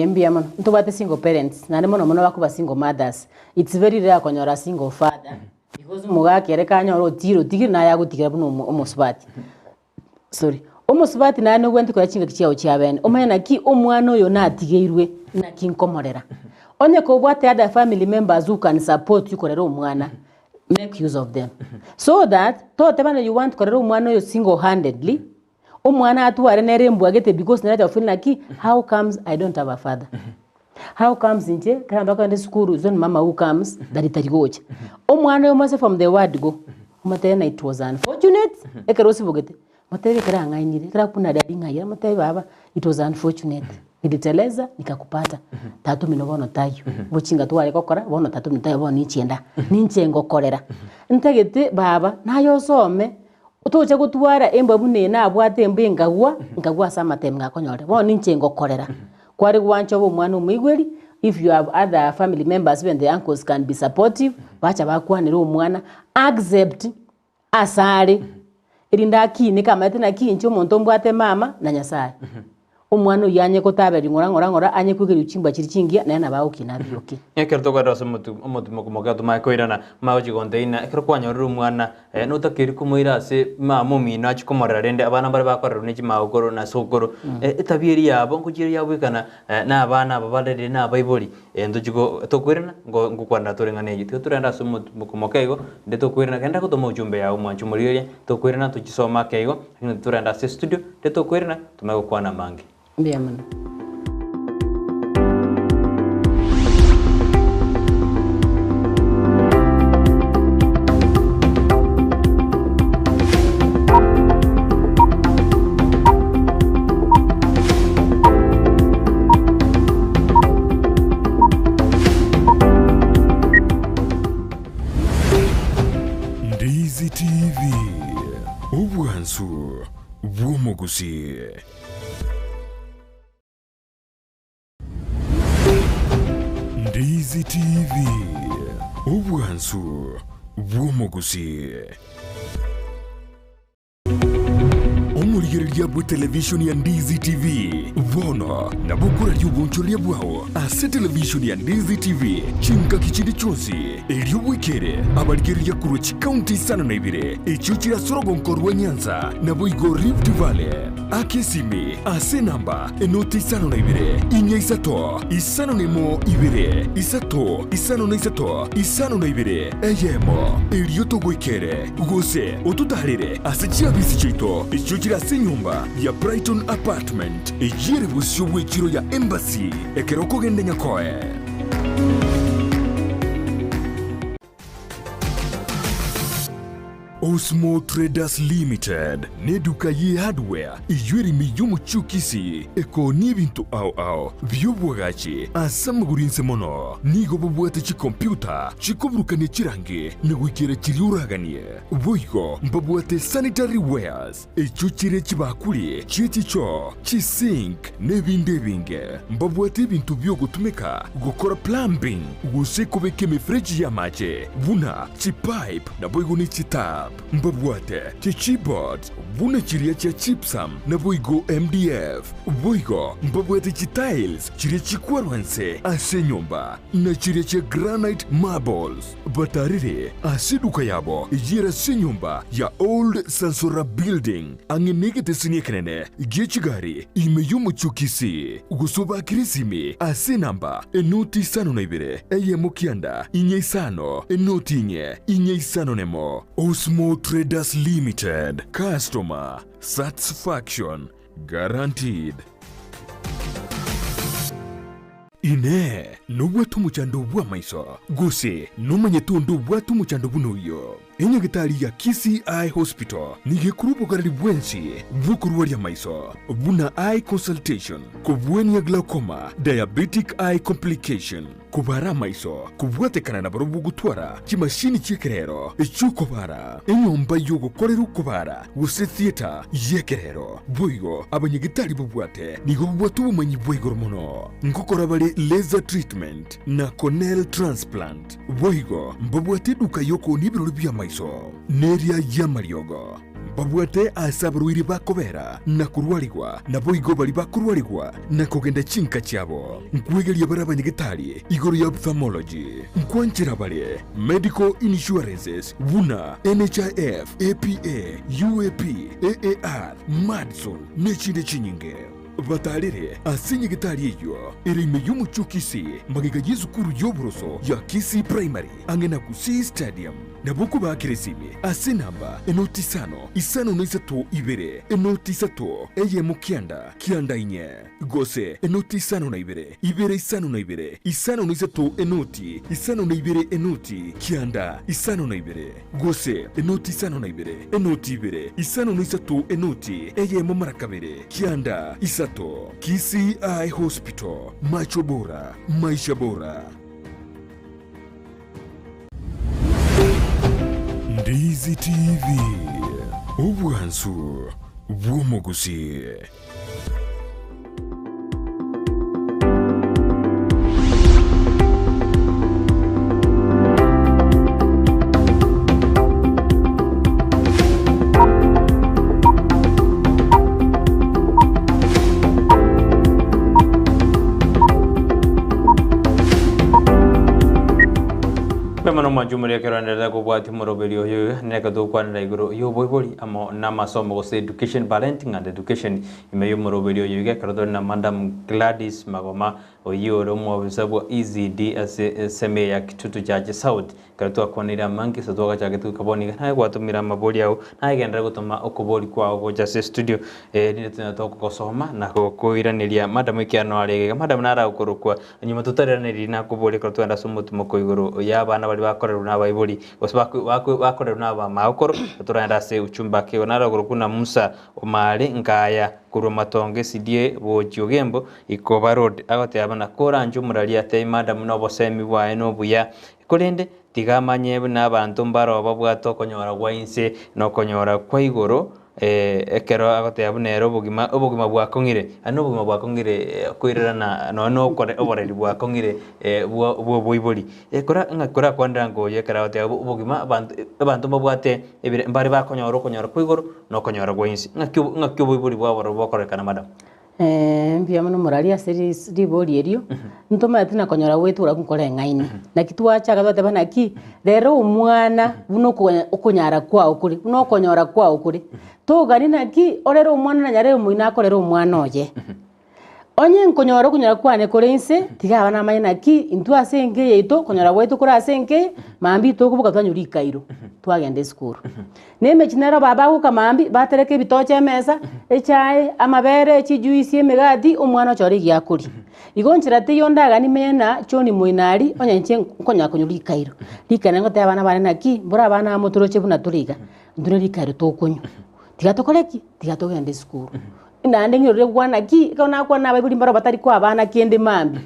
mbia mano ntubate single parents nane mono bakuba single mothers it's very rare konyora single father because mugake yerekanya ro tiro tigiri na yagutikira buno umusubati sorry umusubati nane gwenti kwa chinga kichao cyabene umena ki umwana oyo natigeirwe na kinkomorera onye ko bwate other family members who can support you korera umwana make use of them so that to tebana you want korera umwana oyo single handedly umwana atuare nerembu agete because nata feel like how comes I don't have a father how comes nje kamba kwende school zone mama who comes that itarigocha umwana oyo mase from the word go umatena it was unfortunate ekerosi bogete matebe kera ngainire kera kuna dadi ngaya matebe baba it was unfortunate niliteleza nikakupata tatu minobono tayo buchinga twale kokora bono tatu mitayo bono nichienda nincengo korera ntegete baba nayo some utoche gutwara emba bunena abwate embe ngagwa sama tem ngakonyore bono nincengo korera kwari gwancho bo mwana umwigweri if you have other family members when the uncles can be supportive bacha bakwanira umwana accept asare irinda kine kama tena kincho monto mbwate mama na nyasaye umwana yanye kotaberi ngora anye kwigeri uchimba chirikingia na yana kina byoke ekerto kwa rasa mutu mokomoka tuma koirana maoji gondeina ekero kwanya ru mwana no takiri kumuira se mama mino achikomora rende abana bari bakorera nechi maogoro na sokoro etabieri yabo ngujiri yabo kana na abana babalere na baiboli ndojigo tokwirana ngukwana torengane yityo turenda so mokomoka ego nde tokwirana kenda kutoma ujumbe yawo mwanchu muriye tokwirana tuchisoma kego turenda se studio nde tokwirana tumegokwana mangi Bien. Ndizi TV obwansu bw'omugusi. Ndizi TV obwansu bw'omugusi. burigereria bwe television ya Ndizi TV vono na bukura ry'ubunchoria bwao ase television ya Ndizi TV chinka kichindi chonsi elio bwikere abarigereria kurochi county sana na ibire echo chira sorogo nkorwa Nyanza na boigo Rift Valley akesimi ase namba enoti sana na ibire inya isato isano nemo ibire isato isano na isato isano na ibire eyemo elio to bwikere gose otutarire ase chiabisi chito echo chira se nyumba ya Brighton Apartment ejire busyo bwekiro ya Embassy ekeroko gende nyakoe. Osmo Traders Limited ne duka ye hardware ijwiri miyumu chukisi eko n'ibintu ao by'ubwagaci asamugurinse mono nigo bubwate chi computer chikoburukane chirange negwikere chiriuraganie boigo mbabwate sanitary wares echo chire chibakuli chichicho chisink nebinde binge mbabwate ibintu byo gutumika gukora plumbing gusekobeke mifreji ya mache buna chipipe na boigo ni chitap mbabwate chichibot buna chiria cha chipsam na boigo MDF boigo mbabwate chitiles chiria chikwarwanse ase nyumba na chiria cha granite marbles batarire ase duka yabo ijira se nyumba ya Old Sansora Building angenegete siniekenene gechigari imeyumu chukisi gusoba kirisimi ase namba enoti sano na ibire eye mukianda inye isano enoti inye isano nemo. Osmo Traders Limited, customer satisfaction guaranteed. Ine nubwatu muchando bwa maiso guse numanyetundu bwatu muchando bunuyo enya gitari ya KCI Hospital nige kurupo karali bwensi bukuruwa ya maiso buna eye consultation kubweni ya glaucoma diabetic eye complication kubara maiso kubwate kanana barubu gutwara kimashini chekerero echukobara enyomba yogo koreru kubara guse theater yekerero boigo abanyegitari bubwate nigo bubwatu bumanyi boigo mono ngokora bali laser treatment na corneal transplant boigo mbabwate duka yoko nibiro bya maiso neria ya mariogo babwate asabruiri bakobera na kurwaligwa na boigo bali bakurwaligwa na kogenda chinka cyabo nkwegelia baraba nyegitali igoro ya ophthalmology nkwanchira bali medical insurances buna NHIF APA UAP AAR Madson nechinde chinyinge batalire asinye gitari iyo irime y'umucukisi magiga y'izukuru y'oboroso ya Kisi Primary angena kusi stadium nabuku bakiresimi asinamba enoti isano n'isatu ibere enoti isatu eye mukianda kianda inye gose enoti isano na ibere isano na ibere isano n'isatu enoti isano na ibere enoti kianda isano na ibere gose enoti isano na ibere enoti ibere isano n'isatu enoti eye mumarakabere kianda isato. KCI Hospital, macho bora, maisha bora. Ndizi TV, ubwansu bw'umuguzi. Mano majumuri yakiranira kubwati murobelio yo neka do kwanira iguru yo boyboli amo na masomo go education parenting and education imeyo murobelio yo yakiranira na Madam Gladys Magoma oyo romo bisabu Ecde ase seme ya Klitutu Chache South karatu kwanira mangi sotoka chake tukaboni na kwatumira maboli yao na igendera gutuma okoboli kwao go Chache studio ni tunatoka kusoma na kuiraniria Madam ikiano arege Madam nara ukorukwa nyuma tutaranira na kuboli karatu anda somo tumoko iguru yabana bali bakorera n'abayibuli bakorera n'aba maukoro turanda se uchumba ke onara kurukuna Musa omale ngaya kuru matonge sidie bojogembo ikoba road agote abana koranju muralia te Madam no bosemi bwa no buya kolende tigamanye n'abantu mbaro babwato konyora gwainse no konyora kwa igoro ekero agote abunero obogima bwakongire ano obogima bwakongire kwirana no kore oboreri bwakongire bwo boibori ekora ngakora kwandira ngo yekara agote obogima abantu babwate ebire mbari bakonyora kwigoro no konyora gwensi ngakyo boibori bwaboro bokorekana madam mbia muno murari asiri ribori erio ntoma tina konyora wetura kunkore ngaini na kitwacha gathate bana ki rero umwana buno okunyara kwa ukuri buno konyora kwa ukuri to gari na ki orero umwana na nyare muina akorero umwana oye onye nkonyora kwane korense tiga bana mayina ki intu asenge yeito konyora wetu kura asenge mambi to kubuka twanyuri kairo twagende skuru neme chinero baba ku kamambi batereke bitoche mesa echai amabere chijuisi emegadi umwana chori gyakuri igonchira te yondaga ni mena choni muinari onye nche konyuri kairo likana ngote abana bana naki bora bana motoroche buna turiga ndure likairo to konyu tiga tokoreki tiga togende skuru nande ngirore kwana ki kauna kwana baibuli mbaro batari kwa abana kende mambi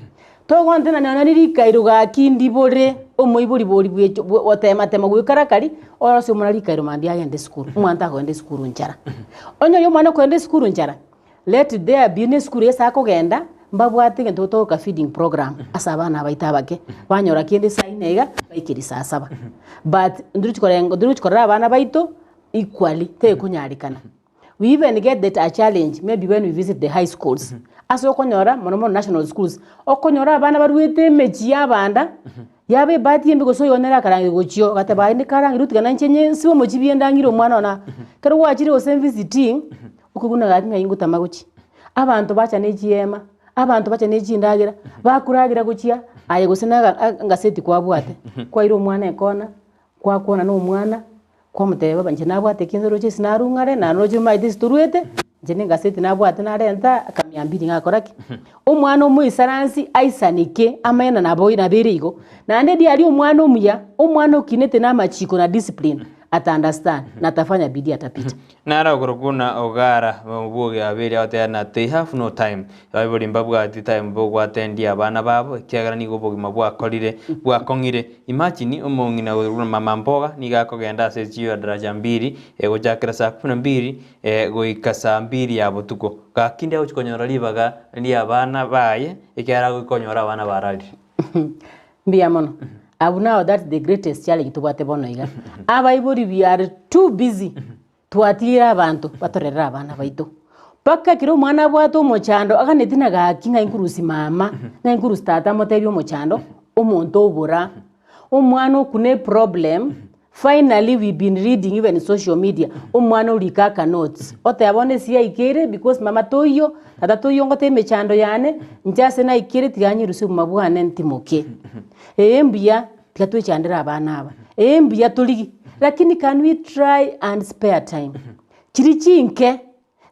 to gonte na nani likairo ga kindi bore omoibuli boli bwecho otema gwikarakari orose umwana likairo mandi agende skuru umwana agende skuru nchara onyo yo mwana kwende skuru nchara let there be ne skuru yesa kogenda mbabwate ngento to feeding program asabana baitabake banyora kende sainega baikiri saa 7 but ndurichikorenga abana baito equally te kunyarikana. We even get that a challenge maybe when we visit the high schools. Aso konyora mono national schools. Okonyora abana baruete mechi yabanda. Yabe bati yembe goso yonera karangi gochio kata baini karangi rutigana nchenye siwo mochibi endangiro mwana ona. Kero wachire o visiting ukuguna gati ngayingu tamaguchi. Abantu bacha nejiema, abantu bacha nejindagira, bakuragira gochia aye gosena ngaseti kwa bwate. Kwa iro mwana ekona, kwa kona no mwana kwa muteba banje nabwate kinzero che sinarungare na roje maidi sturuete jene ngaseti nabwate na renta kamyambiri ngakoraki umwana umuisaransi aisanike amena nabo na berigo na ndedi ali umwana umuya umwana ukinete na machiko na discipline ata understand na tafanya bidii atapita nara ogorokuna ogara mubuge abiri ate na they have no time babiri mbabwa ati time bwo attend abana babo kiagara ni gobogima bwa kongire imagine umongina mama mboga niga kogenda sesio daraja 2 gojakira saa 12 goikasa 2 ya botuko kakinde uchikonyora libaga ndi abana baye ikiara gukonyora abana barali mbia mono now that's the greatest challenge to bate bono iga abaibori we are too busy twatira abantu batorera abana baito paka kiro mwana bwato mochando akanetina gakinga inkurusi mama na inkurusi tata motebyo mochando omonto obura omwana okune problem. Finally we've been reading even in social media omwana ulikaka notes otebone sia ikere because mama toyo tata toyo ngote mechando yane njase na ikere tiganyirusi mabwane ntimoke mbia tikatwechandira abana aba mbia tuligi lakini can we try and spare time chirichinke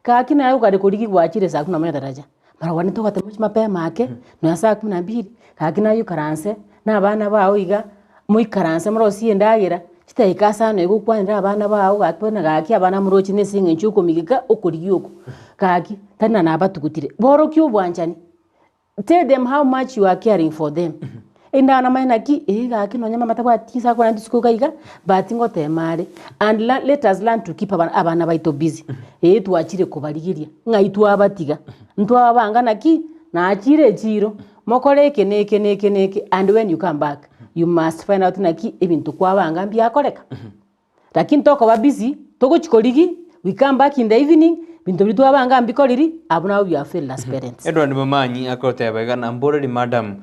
kakina yayo kare kuligi gwachire saa 10 daraja mara wani to katemuchi mapema ake no saa 12 kakina yayo karanse na abana bawo iga muy karanse mro siendagira chitaikasa no egukwanira abana bawo gatona gaki abana murochi nesinge nchuko migika okuligi oko kaki tana na abatukutire boro kyo bwanchani tell them how much you are caring for them inda na maina ki gaki no nyama matabwa tisa kwa ndisuko kaiga but ngote mare and let us learn to keep abana baito busy tuachire kubaligiria ngaitu abatiga ntu abangana ki na achire chiro mokoreke neke and when you come back you must find out naki ebintu kwa banga mbia koreka lakini toko ba busy toko chikoligi we come back in the evening bintu bitu abanga mbikoliri abuna we are fail as parents Edward Mamanyi akoteba gana mboreri madam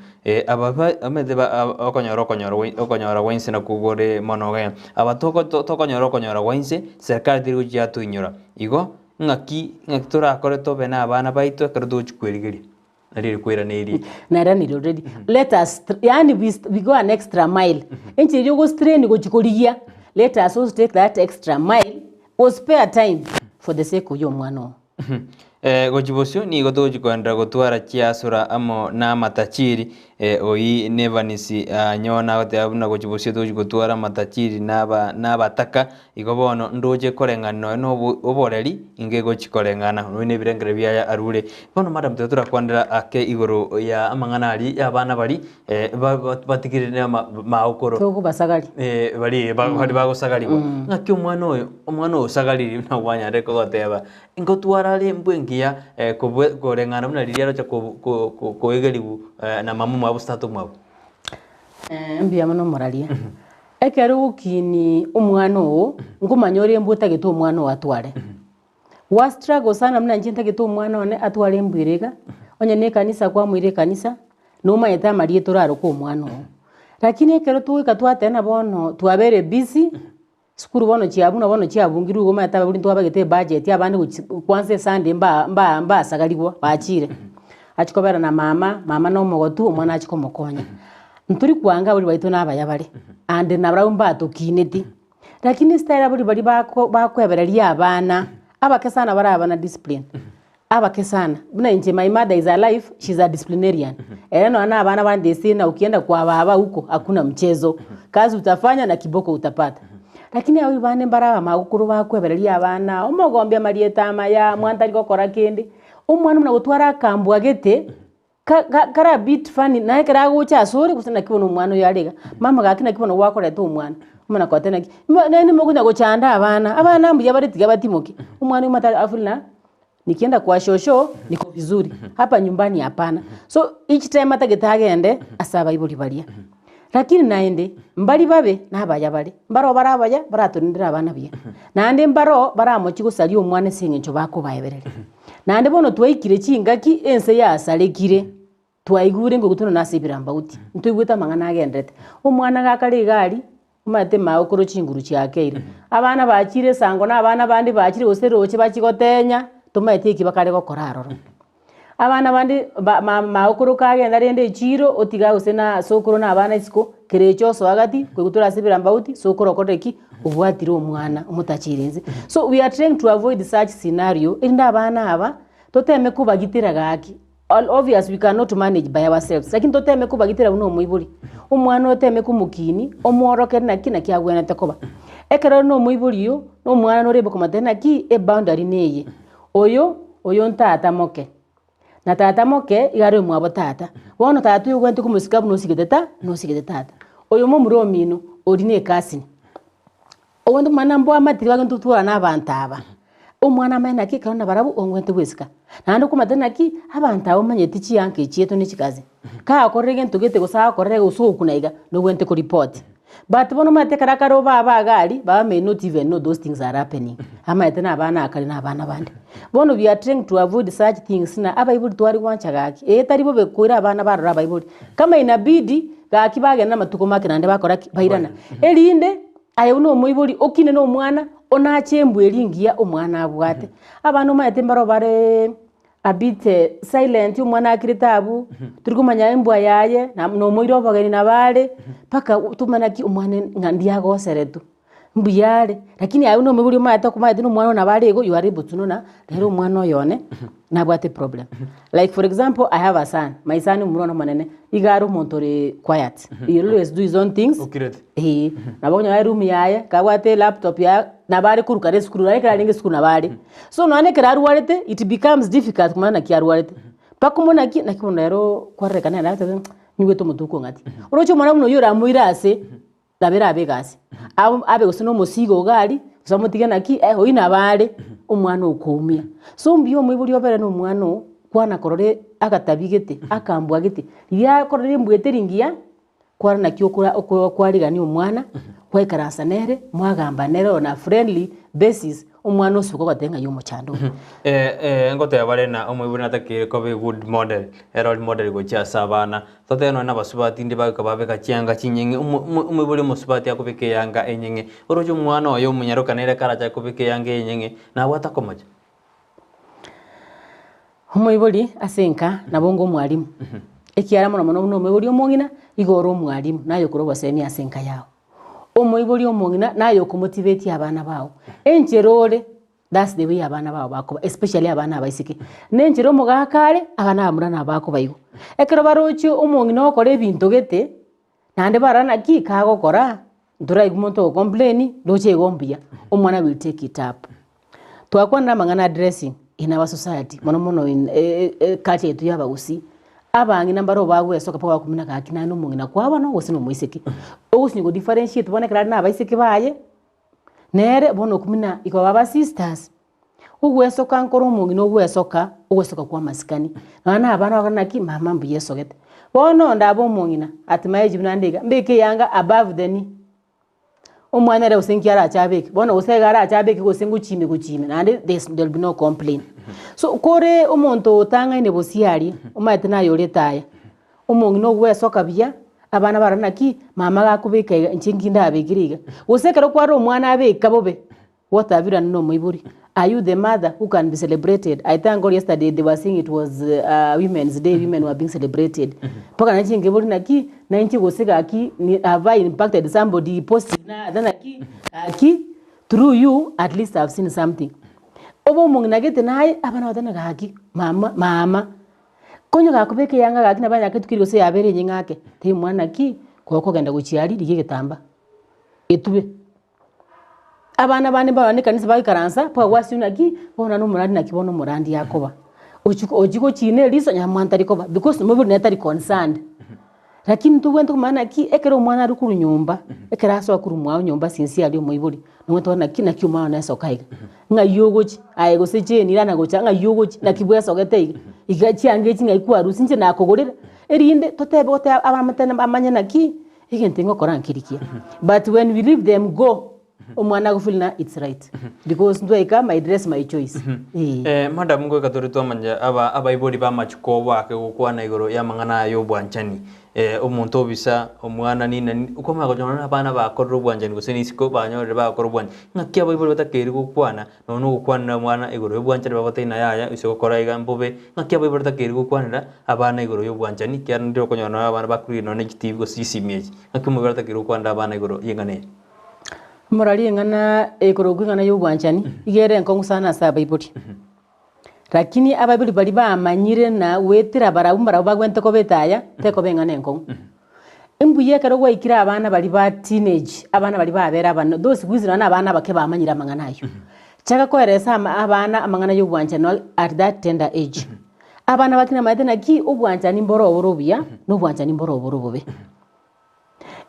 ababa amedeba okonyora wense na kugore monogen abatoko tokonyora wense serikali diri jatu inyora igo ngaki tora koreto bena abana baito kardo chikwirigiri nari kwira neri narani already let us yani we go an extra mile enchi yogo strain go chikoligia let us also take that extra mile or spare time for the sake of your mwana gochibosio ni gotoji kwandra gotwara chiasura amo na matachiri oyi nevanisi nyona gote abuna gochibusia gotwara matachiri nabataka igo bono ndoche koreng'ana no oboreri inge gochikoreng'ana no ne birengere bia arure bono madam tetura kwandira ake igoro ya amang'ana ari abana bari batigirire maokoro Toko basagari. bari bagosagariwa ng'aki omwana oyo osagariri na gwanyare kogoteba ingotwara ri mbwengia koreng'ana buna riria rocha koegeribu na mamu mwabu stato mwabu Mbia mono moralia. Ekero gukini omwana o ngumanya ori embuta gitu omwana o atware. Wa struggle sana muna njenta gitu omwana one atware mbwirega. Onye ne kanisa kwa mwire kanisa no mayeta marie toraro ko omwana o. Lakini ekero tuika twatena bono twabere busy skuru bono chiabungiru goma yata buri twabagete budget yabandi kwanze Sunday mba sagarigwa bachire. Achikobera na mama no mogotu omwana achikomokonya. Nturi kwanga buri baito nabaya bari ande nabra mbato kineti. Lakini style buri bari bakwebereria abana abakesana bara abana discipline. Abakesana buna nje my mother is alive, she's a disciplinarian. No abana bande na ukienda kwa baba huko hakuna mchezo. Kazi utafanya na kiboko utapata. Lakini awi bane bara magukuru bakwebereria abana omogombia marieta maya mwantari gokora kindi umwana muna gutwara kambwa gete kara bit funny na kera gucha sori kusana kibono umwana yarega mama gakina kibono wakoreta umwana umwana kwatena nene mugunya guchanda abana mbuya bari tiga batimoke umwana umata afulina nikienda kwa shosho niko vizuri hapa nyumbani hapana. So each time atagitagende asaba ibuli balia lakini naende mbali babe nabaya bali mbaro barabaya baratonindira abana bia nande mbaro baramochi gusali omwana sengencho bako bayeberere nande bono twaikire chingaki ense yasarekire twaigure ngo gutono nasibira mbauti ntwigweta mangana agendete omwana gakari gari umate maokoro chinguru chiakeire abana bachire sango na abana bandi bachire oseroche bachigotenya tumaite ikibakare gokora aroro abana bandi maokoro kagenda rende chiro otiga usena sokoro na abana isiko kerecho so agati kwegutura sibira mbauti sokoro kodeki ubwatire omwana umutachirinze. So we are trying to avoid such scenario inda abana aba toteme kubagitira gaki all obvious we cannot manage by ourselves lakini toteme kubagitira uno muiburi omwana oteme kumukini omworoke na kina kyagwena takoba ekero no muiburi yo no mwana no rebo komatena ki e boundary neye oyo ntata moke na tata moke igare mwabo tata wono tata yo gwente kumusikabu no sigete tata oyo momuro mino orine kasini owendo mwana mbo amatiri wagentu tuwa na bantaba omwana mena ki kaona barabu ongwente bwesika nando kumatena ki abantaba manyeti chiyanke chieto ni chikaze ka akorege ntugete gusaka korege usukunaiga no gwente ko report but bono mate karakaro baba gari baba may not even know those things are happening ama etena abana akali na abana bande bono we are trying to avoid such things na abaibuli twari wancha gaki tari bo bekwira abana barora abaibuli kama inabidi gaki bagenda na matuko make nande bakora bairana elinde ayo no muibuli okine no mwana onachembu elingia omwana abwate abantu mayete mbaro bare a bit silent umwana akiritabu turikumanya embwa yaye na no moiro bageni nabale paka tumana ki umwana ngandia goseretu mbuyare lakini ayo no mubuli mayete kumayete no mwana nabale ego you are able to know na rero umwana yone nabwate problem like for example I have a son my son umurono manene igaro montore quiet he always do his own things nabonya room yaye kabwate laptop ya nabare kurukare skuru like ralinge skuru nabare so no ane kararuarete it becomes difficult kumana kiaruarete pakumona ki nakibona rero kwarekana na nyugwe to mutuko ngati urocho mwana muno yora muirase dabera abegasi abe gusino musigo gari usamutigana ki hoina bare umwana ukumia so mbiyo mwibuli obere no umwana kwana korore agatabigete akambwagete ya korore mbweteringia kwana kyokura okwarigani umwana kwekarasa nere mwagamba nere on a friendly basis umwana usuko gatenga yumo chando ngote abare na omwibuli natakire ko be good model role model go cha sabana tote no na basubati ndi bakababe kachianga chinyenge umwibuli musubati akubike yanga enyenge orojo mwana oyo munyaruka nere karacha kubike yanga enyenge na wata komaje umwibuli asenka nabongo mwalimu ekiara mono umwibuli omongina igoro omwalimu nayo kuroba semi asenka yao omwibuli omongina nayo kumotivate abana bawo encherore that's the way abana bawo bakoba especially abana abaisiki nenjero mugakare abana amurana bako bayigo ekero barochi omong'ina okora ebinto gete nande barana ki kagokora nduraigu monto complain doche egombia omwana will take it up twakwana amang'ana dressing in our society mono in culture yetu yabagusi abang'ina mbaro bagwesoka pa bakumina gakina n'omong'ina kwaba no gose n'omoiseke ogusi go differentiate bonekera na abaiseke baye nere bono kumina iko baba sisters ugwesoka nkoro omong'ina ugwesoka kwa masikani na abana bakana ki mama mbu yesogete bono ndabo omong'ina atimaye jibinandega mbeke yanga above the knee omwana re usenkiara achabeki bono usegara achabeki gosengu chime and there'll be no complaint so kore omonto otanga ine bosiari omaete na yore taya omong'ina ogwesoka bia abana barana ki mama gakubeka nchinginda abekiriga usekero kwaro omwana abeka bobe what have you done no moiburi are you the mother who can be celebrated? I thank God yesterday they were saying it was Women's Day, women were being celebrated. Paka na chinge bori na ki na inchi gosega ki have I impacted somebody posting na then ki through you at least I've seen something. Obo mongina gete nae abana watana gaki mama konyo gakubeke yanga gaki na banya ketu kiri se yabere nyingake te mwana ki koko genda guchiari ligitamba etube abana bane bane kanisa bakikaransa pa wasiunaki bona no murandi nakibono murandi yakoba ojiko chine liso nyamwanta rikoba because mobile netari concerned lakini tu wento maana ki ekero mwana rukuru nyumba ekera so akuru mwa nyumba sinsi ali moibuli no wento na kina kiuma na so kaiga nga yogochi ayego seje ni rana gocha nga yogochi na kibwe so gete igachi angechi nga iku arusi nje na kogorera erinde totebe ote abamatana amanya na ki igentengo korankirikia but when we leave them go omwana gufilna it's right because ndo eka my dress my choice madam ngo katori to manja aba ibori ba machuko bake gukwana igoro ya mangana yo bwanchani omuntu obisa omwana nina ukoma gojona abana bakorro bwanchani gose nisiko banyore bakorro bwanchani ngaki aba ibori batakeri gukwana nono gukwana mwana igoro yo bwanchani babatena yaya isoko kora igambobe ngaki aba ibori batakeri gukwanira abana igoro yo bwanchani kyana ndio konyona abana bakuri no negative go sisimeji ngaki mu batakeri gukwana abana igoro yengane morali ngana ekorogu ngana yubwanchani igere nkongu sana saba iburi lakini ababiri bali bamanyire na wetira barabumara bagwente ko betaya teko bengana enkongu imbuye karo gwikira abana bali ba teenage abana bali babera abana those gwizira na abana bake bamanyira amangana ayo chaka ko eresa abana amangana yubwanchani at that tender age abana bakina madena ki ubwanchani mboro oborobia no bwanchani mboro oborobobe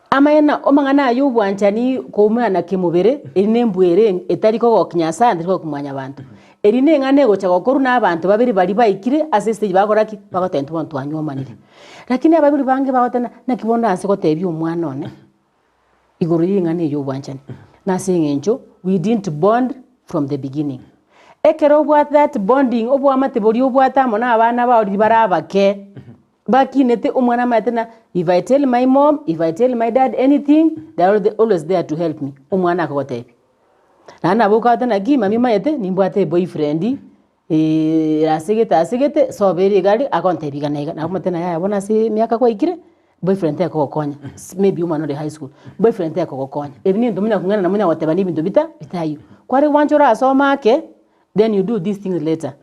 amayena omangana ayo bwanchani ko umwana kimubere erinembwere etariko gokinyasa ndiko kumwanya abantu erine ngane gocha gokuru na abantu babiri bali baikire assist bagoraki bagotenta abantu anyomanire lakini ababiri bange bagotana nakibonda anse gotebi umwana one iguru yingane yo bwanchani na singencho we didn't bond from the beginning ekero bwa that bonding obwamate boli obwatamo na abana baoli barabake bakinete umwana matena if I tell my mom if I tell my dad anything they are always there to help me umwana akotebi nana bukata na gima mimi mayete nimbwate boyfriend asegete so beri gali akontebi kanega na matena yaya bona si miaka kwa ikire boyfriend yako gokonya maybe umwana ori high school boyfriend yako gokonya ebini ndomina kungana na munya wateba nibintu bitayo kwari wanjora asoma ke then you do these things later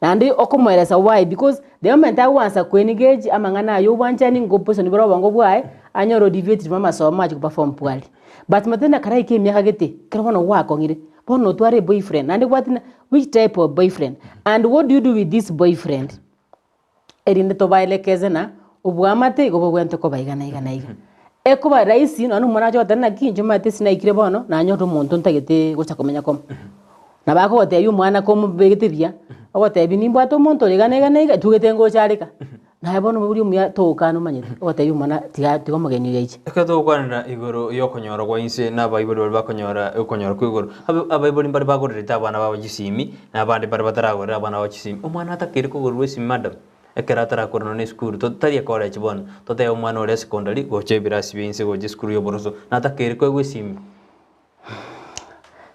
and okomweresa why because the moment I want to engage amangana ayo wanchani ngoposo ni baro bango bwae anyoro deviate mama so much ku perform poorly but matena karai ke miaka gete krono wako ngire bono tware boyfriend and what which type of boyfriend and what do you do with this boyfriend erinde to bailekeze na ubwamate go bwente ko baigana eko ba raisi no mwana jo tana kinjo mate sina ikire bono na nyoto muntu ntagete gocha komenya kom na bako te yu mwana ko mbegete bia ote binimbo ato monto legane tugete ngo charika na yabona muri umya toka no manyete ote yu mwana tigo mageni yeje akato kwanira igoro yokonyora kwa inse na bayibolo bakonyora ukonyora kwigoro abayibolo mbari bagoreta abana babo gisimi na abandi bari bataragora abana babo gisimi umwana atakiri kugorwe sim madam ekera tarakorno ne school to tari college bon to te umwana ore secondary goche birasi binse goje school yo boroso na atakiri kwegwe sim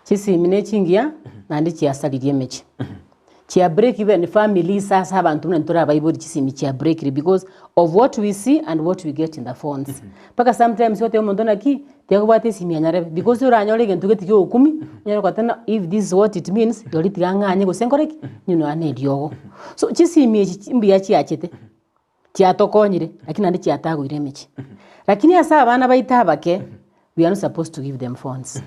chisimi ne chingia na ndi chiasalirie mechi chia break even family sasa abantu ntura bayibodi chisimi chia break because of what we see and what we get in the phones paka sometimes wote mondona ki tego bate simi anyare because uranyole gentu geti kyo 10 nyaro katana if this is what it means yoli tiganga anye go senkoreki nino ane diogo so chisimi mbi ya chiachete tiatokonyire lakini andi tiatagwire michi lakini asa abana baita bake we are not supposed to give them phones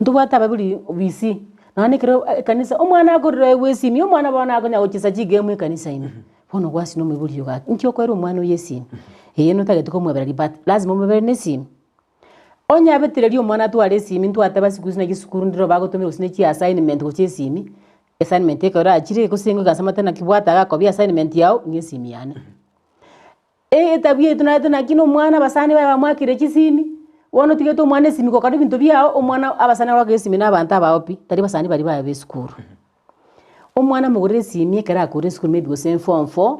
ndubata babuli bisi nani kero kanisa omwana akorere wesimi omwana bana akonya gochisa chigame kanisa ine bono gwasi no mwibuli yoga nkyo kwero omwana oyesimi no tagetuko mwebera but lazima mwebere nesimi onya betireri omwana tware simi ntwataba sikusina gisukuru ndiro bagotomera usine chi assignment goche simi assignment ekora achire kusingo gasamata na kibwata gakobia assignment yao ngesimi yane tabie tunatuna kino mwana basani baba mwakire chisimi wono tigeto mwana simi ko kadu bintu byao omwana abasana wake simi nabanta baopi tari basani bari babe skuru omwana mugure simi kera akure skuru maybe go same form 4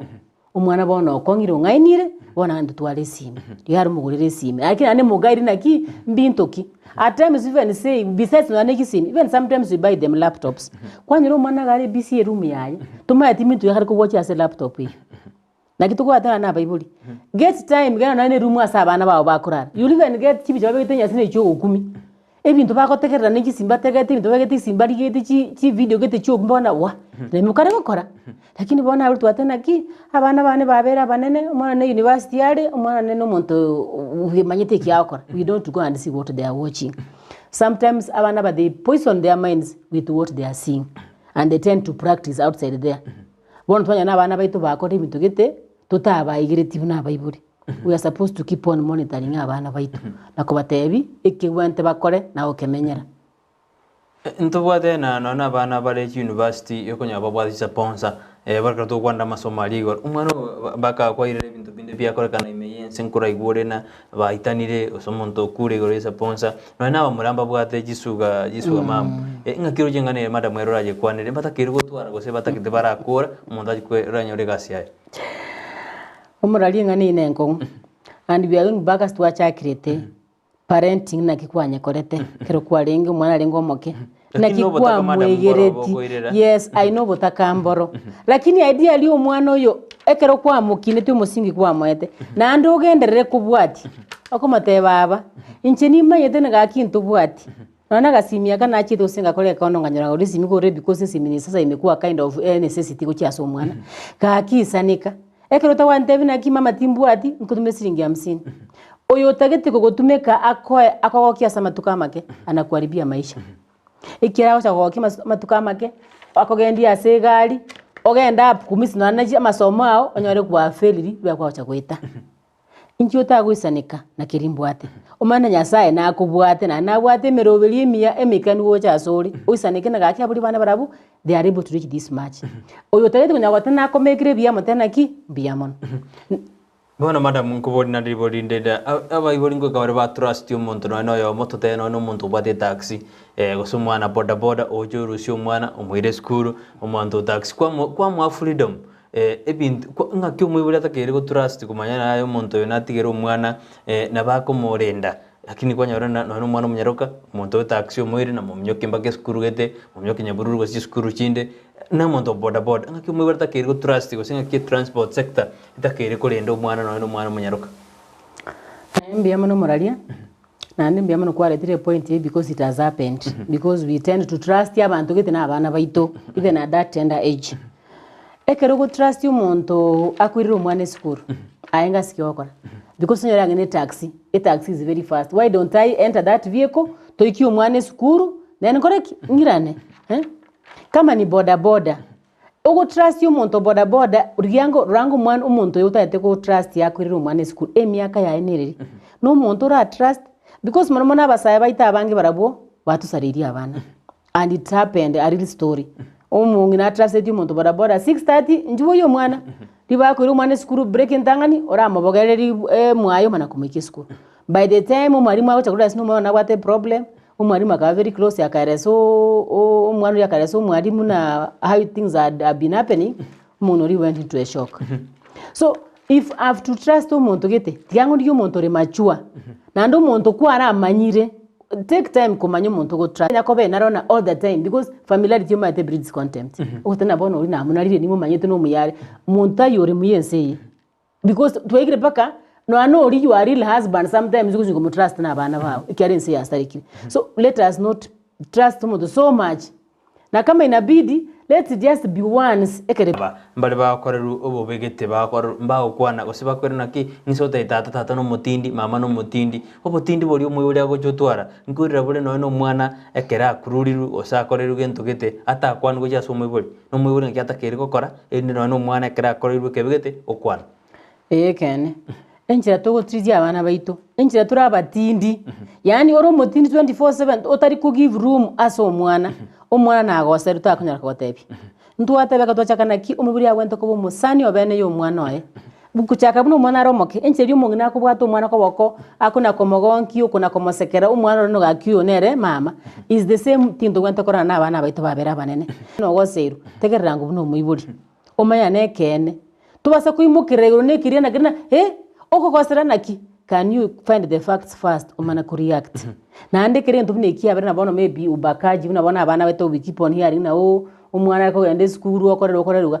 omwana bono okongiro ngainire bona ndu twale simi yari mugure simi lakini ane mugairi naki mbintoki at times even say besides nane kisimi even sometimes we buy them laptops kwanyiro mwana gari bisi room yaye tuma yatimintu yakari ko watch as laptop yi nakituko atana na bible get time gana nane room asa abana bawo bakurara you even get chibi chabe bitenya sine cyo 10 ebintu bakotekerera niki simba tegete ibintu bagete simba rigete chi video gete cyo mbona wa nemukare gukora lakini bona abulu twatana ki abana bane babera banene umwana na university yale umwana nene umuntu umanyete kyakora we don't go and see what they are watching sometimes abana ba they poison their minds with what they are seeing and they tend to practice outside there bona twanya na abana baitu bakora ibintu gete tutaba igiretibu na bible we are supposed to keep on monitoring abana baitu nakubatebi ikiwente bakore na okemenyera ntubwate na nona abana bale university yokonya babwathisa sponsor baraka to kwanda masomali igor umwana baka kwaire bintu binde byakora kana imeyense nkura igore na baitanire osomonto kure igore sponsor nona bamuramba bwate gisuga mam ngakiro jengane madam eroraje kwanire batakire gutwara gose batakite barakora umuntu ajikwera gasi yaye omurali ngani nenko and we are going back to achakirete parenting na kikwanye korete kero kwarenga mwana rengo moke na kikwa mwegereti yes I know botakamboro lakini idea li omwana oyo ekero kwa mukine tu musingi kwa mwete na ando genderere kubwati akomate baba inche ni mayete na gakintu bwati nona gasimia kana achito singa kole kaono nganyora uri simi ko because simi sasa imekuwa kind of necessity kuchiaso omwana kakisanika ekero tawantebi na kimama timbwati nkutume siringi 50 oyo tagete kugotumeka akogokia samatuka make anakuharibia maisha ikirao cha kugokia matuka make akogendia asegari ogenda kumisina na masomo ao onyore kwa failure bya kwa cha kwita inki utagwisanika na kirimbwate umana nyasaye na akubwate na nabwate merobeli emia emikani wo cha sori uisanike na gakia buli bana barabu they are able to reach this much oyo tagete kunyagwata na komekire bya mutena ki biyamon bona madam nkubodi na ribodi ndeda aba ibori ngo kabare ba trust umuntu no yo moto teno no muntu bate taxi gusumwana boda boda ojo rusyo mwana umwire skuru umuntu taxi kwa mwa freedom ebintu ngakyo mwibura takere go trust kumanya nayo muntu yo natigero mwana na bako morenda lakini kwa nyarona no mwana munyaroka muntu taxi umwire na mumyoke mbake skuru gete mumyoke nyabururu go skuru chinde na muntu boda boda ngakyo mwibura takere go trust go singa ke transport sector takere ko rendo mwana no mwana munyaroka mbia mano moralia na mbia mano kwa retire point because it has happened because we tend to trust abantu gete na abana baito even at that tender age ekero go trust umuntu akwirira umwana school ayenga sikiokora because nyora ngene taxi taxi is very fast why don't I enter that vehicle to iki umwana school then correct ngirane kama ni boda boda ugo trust umuntu boda boda rango mwana umuntu yotate ko trust yakwirira umwana school emyaka ya enereri no umuntu ra trust because mwana abasaya baita abange barabo batusariria abana and it happened a real story omungi na trust umuntu boda boda 6:30 njubo yo mwana libakwirira umwana school break ntangani ora amabogereri mwayo mana kumike school by the time umwarimu awo chakula sino mwana wate problem umwarimu akaba very close yakareso umwana yakareso umwarimu na how things have been happening umuntu went into a shock so if I have to trust umuntu gete tiango ndi umuntu re mature na ndo umuntu kwara amanyire take time kumanya umuntu go trust yakobe narona all the time because familiarity might breeds contempt utana bono uri na munarire ni mumanyete no muyare umuntu ayore muyense because twegire paka no I know you are real husband sometimes you go trust na abana bawo ikiarense ya stariki so let us not trust umuntu so much na kama inabidi let's just be once ekere mbali bakoreru obo begete bakoreru mbago kwana osiba kwere naki nisota itata no mutindi mama no mutindi obo tindi bori omwe uri agojotwara nkurira bure no mwana ekera kururiru osakoreru gento gete ata kwanu goja somwe bori no mwe uri ngiata keri gokora indi no mwana ekera koreru kebegete okwana kene enjira togo trijia abana baito enjira turabatindi yani oro mutindi 24/7 otari ku give room aso omwana nagosa rutakunyara kotebi ntwatebe katwachakana ki omubiri agwento ko musani obene yo mwana oye bukuchaka buno mwana romoke enjeri umongina ko bwato mwana ko boko akuna komogonki ukuna komosekera umwana no gakiyo nere mama is the same thing to gwento korana abana baito babera banene no goseru tegerera ngo buno muiburi omaya nekene tubasa kuimukirego nekiria na gina okogosera naki can you find the facts first umana ku react na ndekere ntubune ikia bana bono maybe ubakaji unabona abana beto we keep on hearing na umwana ko yende skuru okoreruga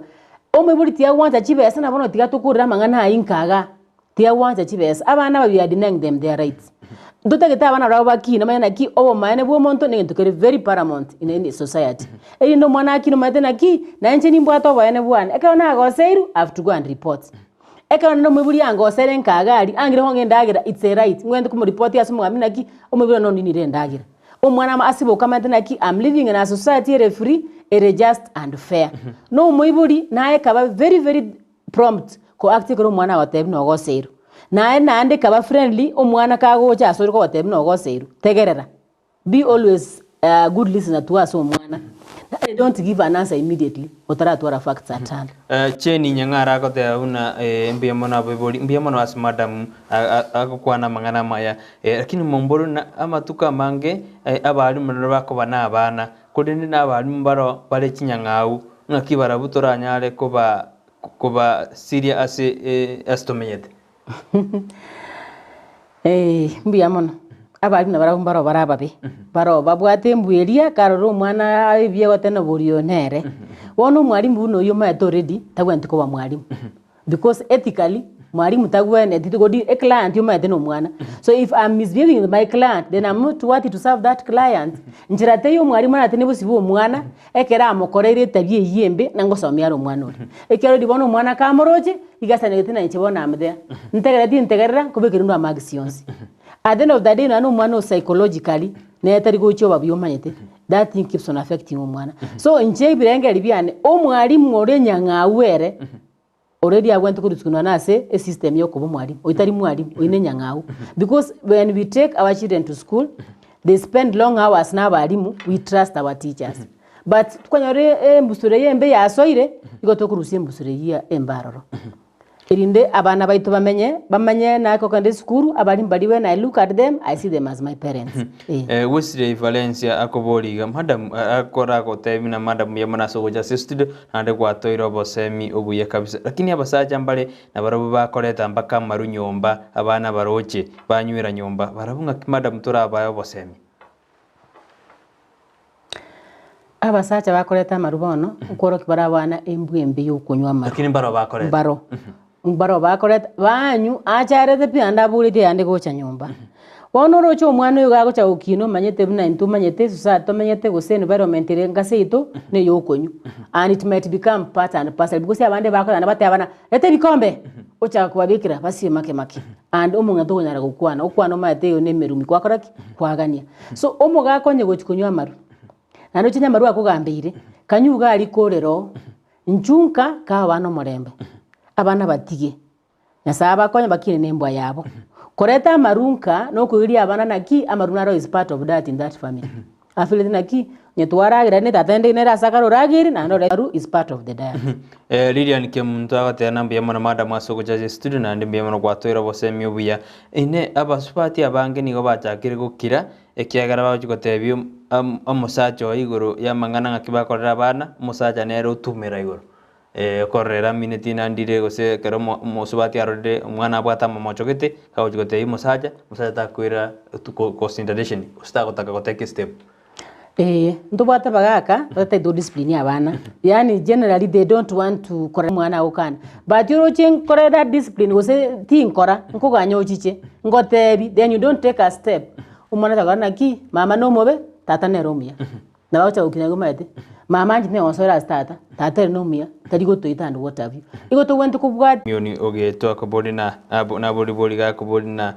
omwiburi tia wanta chibesa na bono tiga tukurira mangana ayinkaga tia wanta chibesa abana we are denying them their rights ndotageta abana rabo bakina mayana ki obo mayane bo monto ne ntukere very paramount in any society ino mwana akino matena ki na nche nimbo ato bayane bwana ekana agoseiru have to go and report ekana no mwiburi ango sere nkagari angire honge ndagira it's a right ngwende ku report yaso mwamina ki omwiburi no nini re ndagira omwana asibo kama tena ki I'm living in a society free just and fair no mwiburi nae kaba very very prompt ko active ko mwana watebi no goseiru nae nande kaba friendly omwana kagocha asori ko watebi no goseiru tegerera be always a good listener to us omwana. I don't give an answer immediately. Otara tuara facts at hand. Cheni nyangara ko te una mbiamona bebori mbiamona as madam akokwana mangana maya lakini momboro na amatuka mange abali muraba ko bana abana kodeni na abali mbaro bale chinyangau ngakibara butora nyale koba Syria astomenyete. Mbiamona abali na barambaro barababe baro babwate mbueria karoro mwana abibye gotena burio nere wono mwalimu no yoma authority tagwenti ko ba mwalimu because ethically mwalimu tagwene titugodi a client yoma teno mwana so if I'm misbehaving my client then I'm not worthy to serve that client njirate yo mwalimu na tene busibu mwana ekera amokorere tabie yembe nangosomya ro mwana uri ekero dibono mwana kamoroje igasane tena nchibona amde ntegerera kubekirundu amagisionsi. At the end of the day, no one psychologically, netari go choba biyomanyete. That thing keeps on affecting umwana. So nje birenge libyane omwalimu orenya ngawere already I went to go na say a system yo kubo mwalimu. Oitari mwalimu oinenya ngawu because when we take our children to school, they spend long hours na balimu, we trust our teachers. But kwanyore mbusure yembe ya soire igotokurusie mbusure ya embaroro. Irinde abana baito bamenye na ko kande skuru abali mbali when I look at them I see them as my parents. Wisre Valencia akoboliga madam akora ko tebina madam yamana so goja studio ande kwa toiro bosemi obuye kabisa lakini abasaja mbale na barabu bakoreta mpaka maru nyomba abana baroche banywira nyomba barabunga madam turabayo bosemi abasaja bakoreta marubono ukoro kibara bana embwembe yo kunywa maru lakini baro bakoreta baro bakoreta banyu acharete pianda bulite ande gocha nyumba wono cho mwana yo gago cha ukino manyete buna intu manyete society manyete go se environment ngase ito ne yo konyu and it might become part and parcel because abande bakoreta na bate abana ete bikombe ocha kubabikira basi make and omunga to nyara gukwana okwana mate yo ne merumi kwakoraki kwagania so omuga konye gochikunywa maru nano chinya maru akugambire kanyuga ali korero njunka ka bana morembe abana batige nasaba konya bakine nembwa yabo koreta marunka no kuiria abana naki amarunaro is part of that in that family afile naki nyetwaragira ne tatende ne rasakaro ragiri na no ru is part of the diet Lilian kemuntu agatena mbiyamana madam asoko jaje studio na mbiyamana gwatoira bosemi obuya ine abasupati abange nigo bachakire gukira ekiagara bagotebyo amusacho iguru yamangana ngakibakorera abana musacha nero utumira iguru korera minute nandire gose kero musubati arode umwana abwata momochogete kawogote imusaja takwira consideration ustagotaka goteke step ndobata bagaka bata do discipline abana yani generally they don't want to correct mwana ukana but you chen correct that discipline gose tin kora nkoganya ochiche ngotebi then you don't take a step umwana tagana ki mama no mobe tata neromia na wacha ukina gomete mama njine onsora tata no mia tari go toita and what have you igo to went kubwat mioni ogetwa kabodi na boli ga kabodi na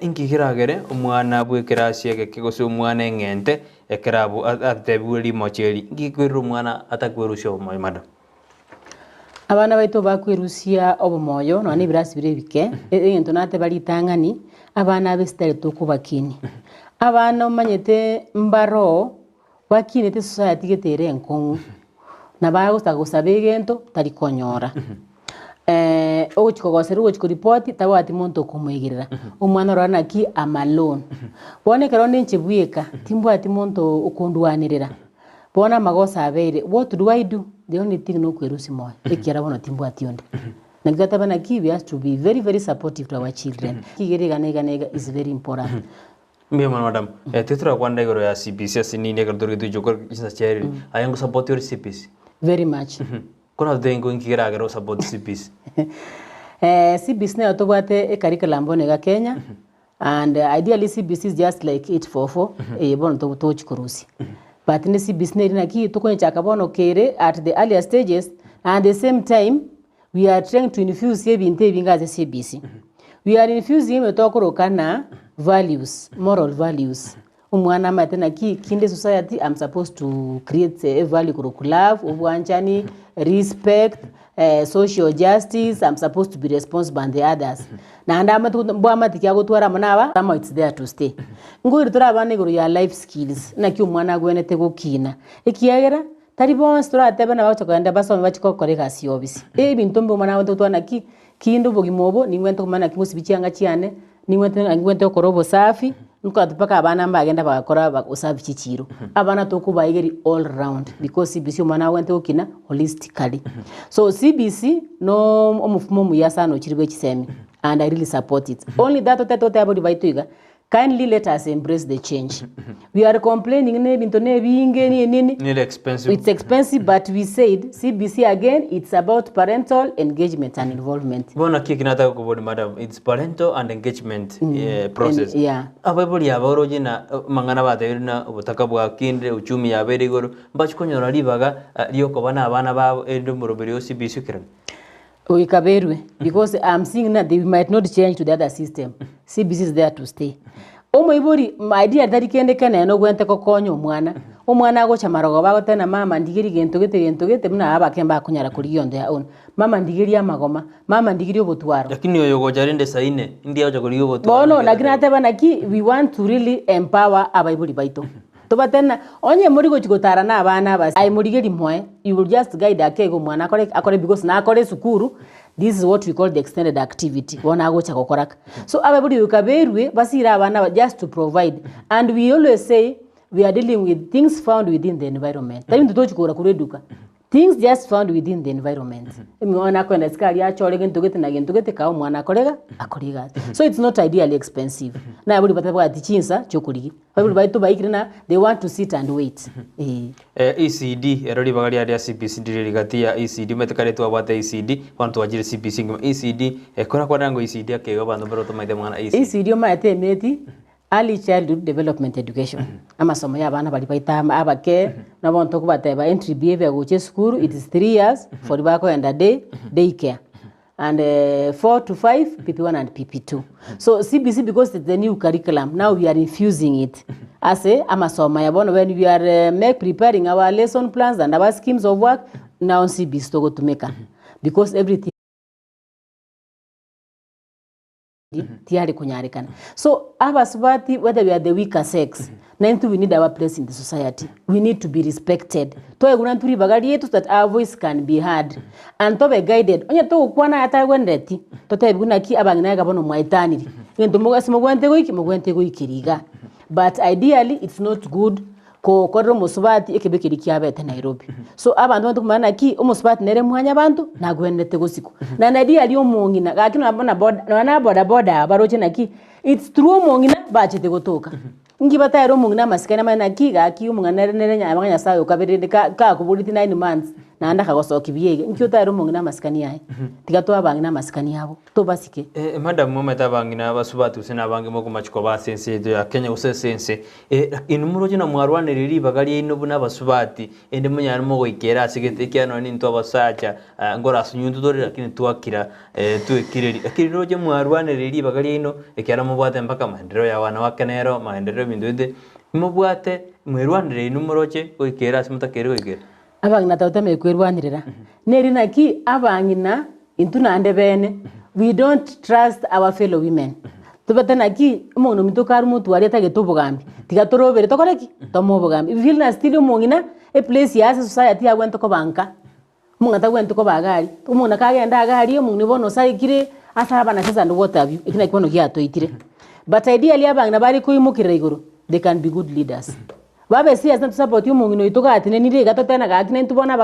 inkigiragere umwana bwekera ciege kigose umwana eng'ente ekerabu ateburi mocheri ngikwirira umwana atakwirucia omoyo madam abana baito bakwirucia obomoyo no ni birasi birebike egento nate bari tangani abana abesitari tukubakini abana omanyete mbaro wakinete society getere enkongu na bagosta gusaba egento tari konyora ogochikogosera ogochikoripoti tabwati monto kumwigirira omwana orana ki amalone bone kero ninche bwika timbwati monto okundwanirira bona magosa abeire what do I do the only thing no kwerusi moyo ekiara bono timbwati onde nagata bana ki we have to be very very supportive to our children kigere ganega is very important Mbe madam tetra kwanda igoro ya CBC asinini ekero tu jokor kisa cheri ayango support your CBC very much kuna dengo nkigira gero support CBC CBC ne otobate e curriculum bonega Kenya and ideally CBC is just like 844 bono to chikurusi but ne CBC ne na ki to kwenye chakabono kere at the earlier stages and at the same time we are trying to infuse ebinte binga za CBC we are infusing metokoro values moral values umwana matena ki kinde society I'm supposed to create a value curriculum obwanchani respect social justice I'm supposed to be responsible and the others na ndama bwama tikia gutwara manaba some it's there to stay nguri turabane guru ya life skills na ki umwana gwenete gukina ikiagera tari bonse turatebe na bacho kwenda basome bachikokoreka siobisi ebintu mbo mwana wantu twana ki kindo bogimobo ningwento kumana kimusibichanga chiane ningwento korobo safi nuko atupaka abana mbagenda bagakora usafi chichiro abana tokuba igeri all round because CBC mwana wente ukina holistically so CBC no omufumo muyasa no chiribwe chisemi and I really support it only that oteto abo divaituiga kindly let us embrace the change we are complaining ne binto ne binge ni nini it's expensive but we said CBC again it's about parental engagement and involvement bona kikinata ko bodi madam it's parental and engagement process yeah ababuli aboroje na mangana bateri na ubutaka bwa kinde uchumi ya berigoro mbachikonyora libaga lioko bana abana ba endo muroberi o CBC kiran Uikaberwe because I'm seeing that they might not change to the other system. CBC is there to stay. Omo ibori my dear daddy kende kana no gwente kokonyo omwana go chamarogo bago tena mama ndigiri gentogete muna abakemba kunyara kuri on their own mama ndigiri amagoma mama ndigiri obotwaro lakini oyo gojarinde saine ndi ajo kuri obotwaro bono lakini ateba naki we want to really empower abaiburi baito toba tena onye muri go chigotara na abana basi ai murigeri mwe you will just guide akego mwana akore because na akore sukuru. This is what we call the extended activity. Wana go chakokoraka. So everybody ukaberwe basira abana just to provide. And we always say we are dealing with things found within the environment. Tari ndochikora kureduka. Things just found within the environment. Mwana kwenda skali acho gentogete ka mwana akoriga. So it's not ideally expensive. Na everybody bataba tichinsa chokurigi. Everybody to baikirina they want to sit and wait. ECD erori bagari ya CBC diriri gatia ECD metekare tu abate ECD wantu wajire CBC ngoma ECD ekora kwa nango ECD akego bando bero to maide mwana ECD maite meti early childhood development education amasomo y'abana bali baita abake na bonto kubateba entry behavior go school it is 3 years for bako and a day care and 4 to 5 PP1 and PP2 so CBC because it's the new curriculum now we are infusing it as a amasomo yabono when we are preparing our lesson plans and our schemes of work now CBC to go to make because everything tiari kunyarikana so abasubati whether we are the weaker sex we need our place in the society we need to be respected to eguna turi bagari yetu that our voice can be heard and to be guided onye to kwana atagwendeti to tebuna ki abangina gabono mwaitaniri ngento mugwente go ikiriga but ideally it's not good ko korro musubati ekebekiri kyabete Nairobi so abantu bantu kumana ki umusubati nere muhanya abantu nagwendete gosiku na nadia ali omongina gakino abona boda baroche naki it's true omongina bachete gotoka ngibata yero omongina masikana mana ki gaki omongana nere nyabanga sayo kabirinde ka kubuliti 9 months na anda kagosoki biege nkyo tayaro mongina maskani yae tiga to abangina maskani yabo to basike madam mometa bangina basubatu sina bangi moko machiko basense ya Kenya usesense inumuroje na mwarwane riri bagali ino buna basubati ende munyana mo goikera sigete kyano ni ntwa basacha ngora sunyundu dore lakini tuakira tuekireri akiriroje mwarwane riri bagali ino ekyara mubwate mpaka maendeleo ya wanawake nero maendeleo bindude mubwate mwerwanire inumuroje goikera simutakere goikera abangina tawta me kwerwanirira neri naki abangina intuna ande bene we don't trust our fellow women tubata naki umuntu mitukaru mutu ari atagetubugambi tigatorobere tokoreki tomubugambi we feel na still mungina a place ya society ya gwento ko banka mungata gwento ko bagari umuntu kagenda agari umuntu bono saikire asaba na sasa ndo what have you ikina kikono gyatoitire but ideally abangina bari kuimukira iguru they can be good leaders babe serious na support umuntu itoka atine nire gatotena gakine ntubona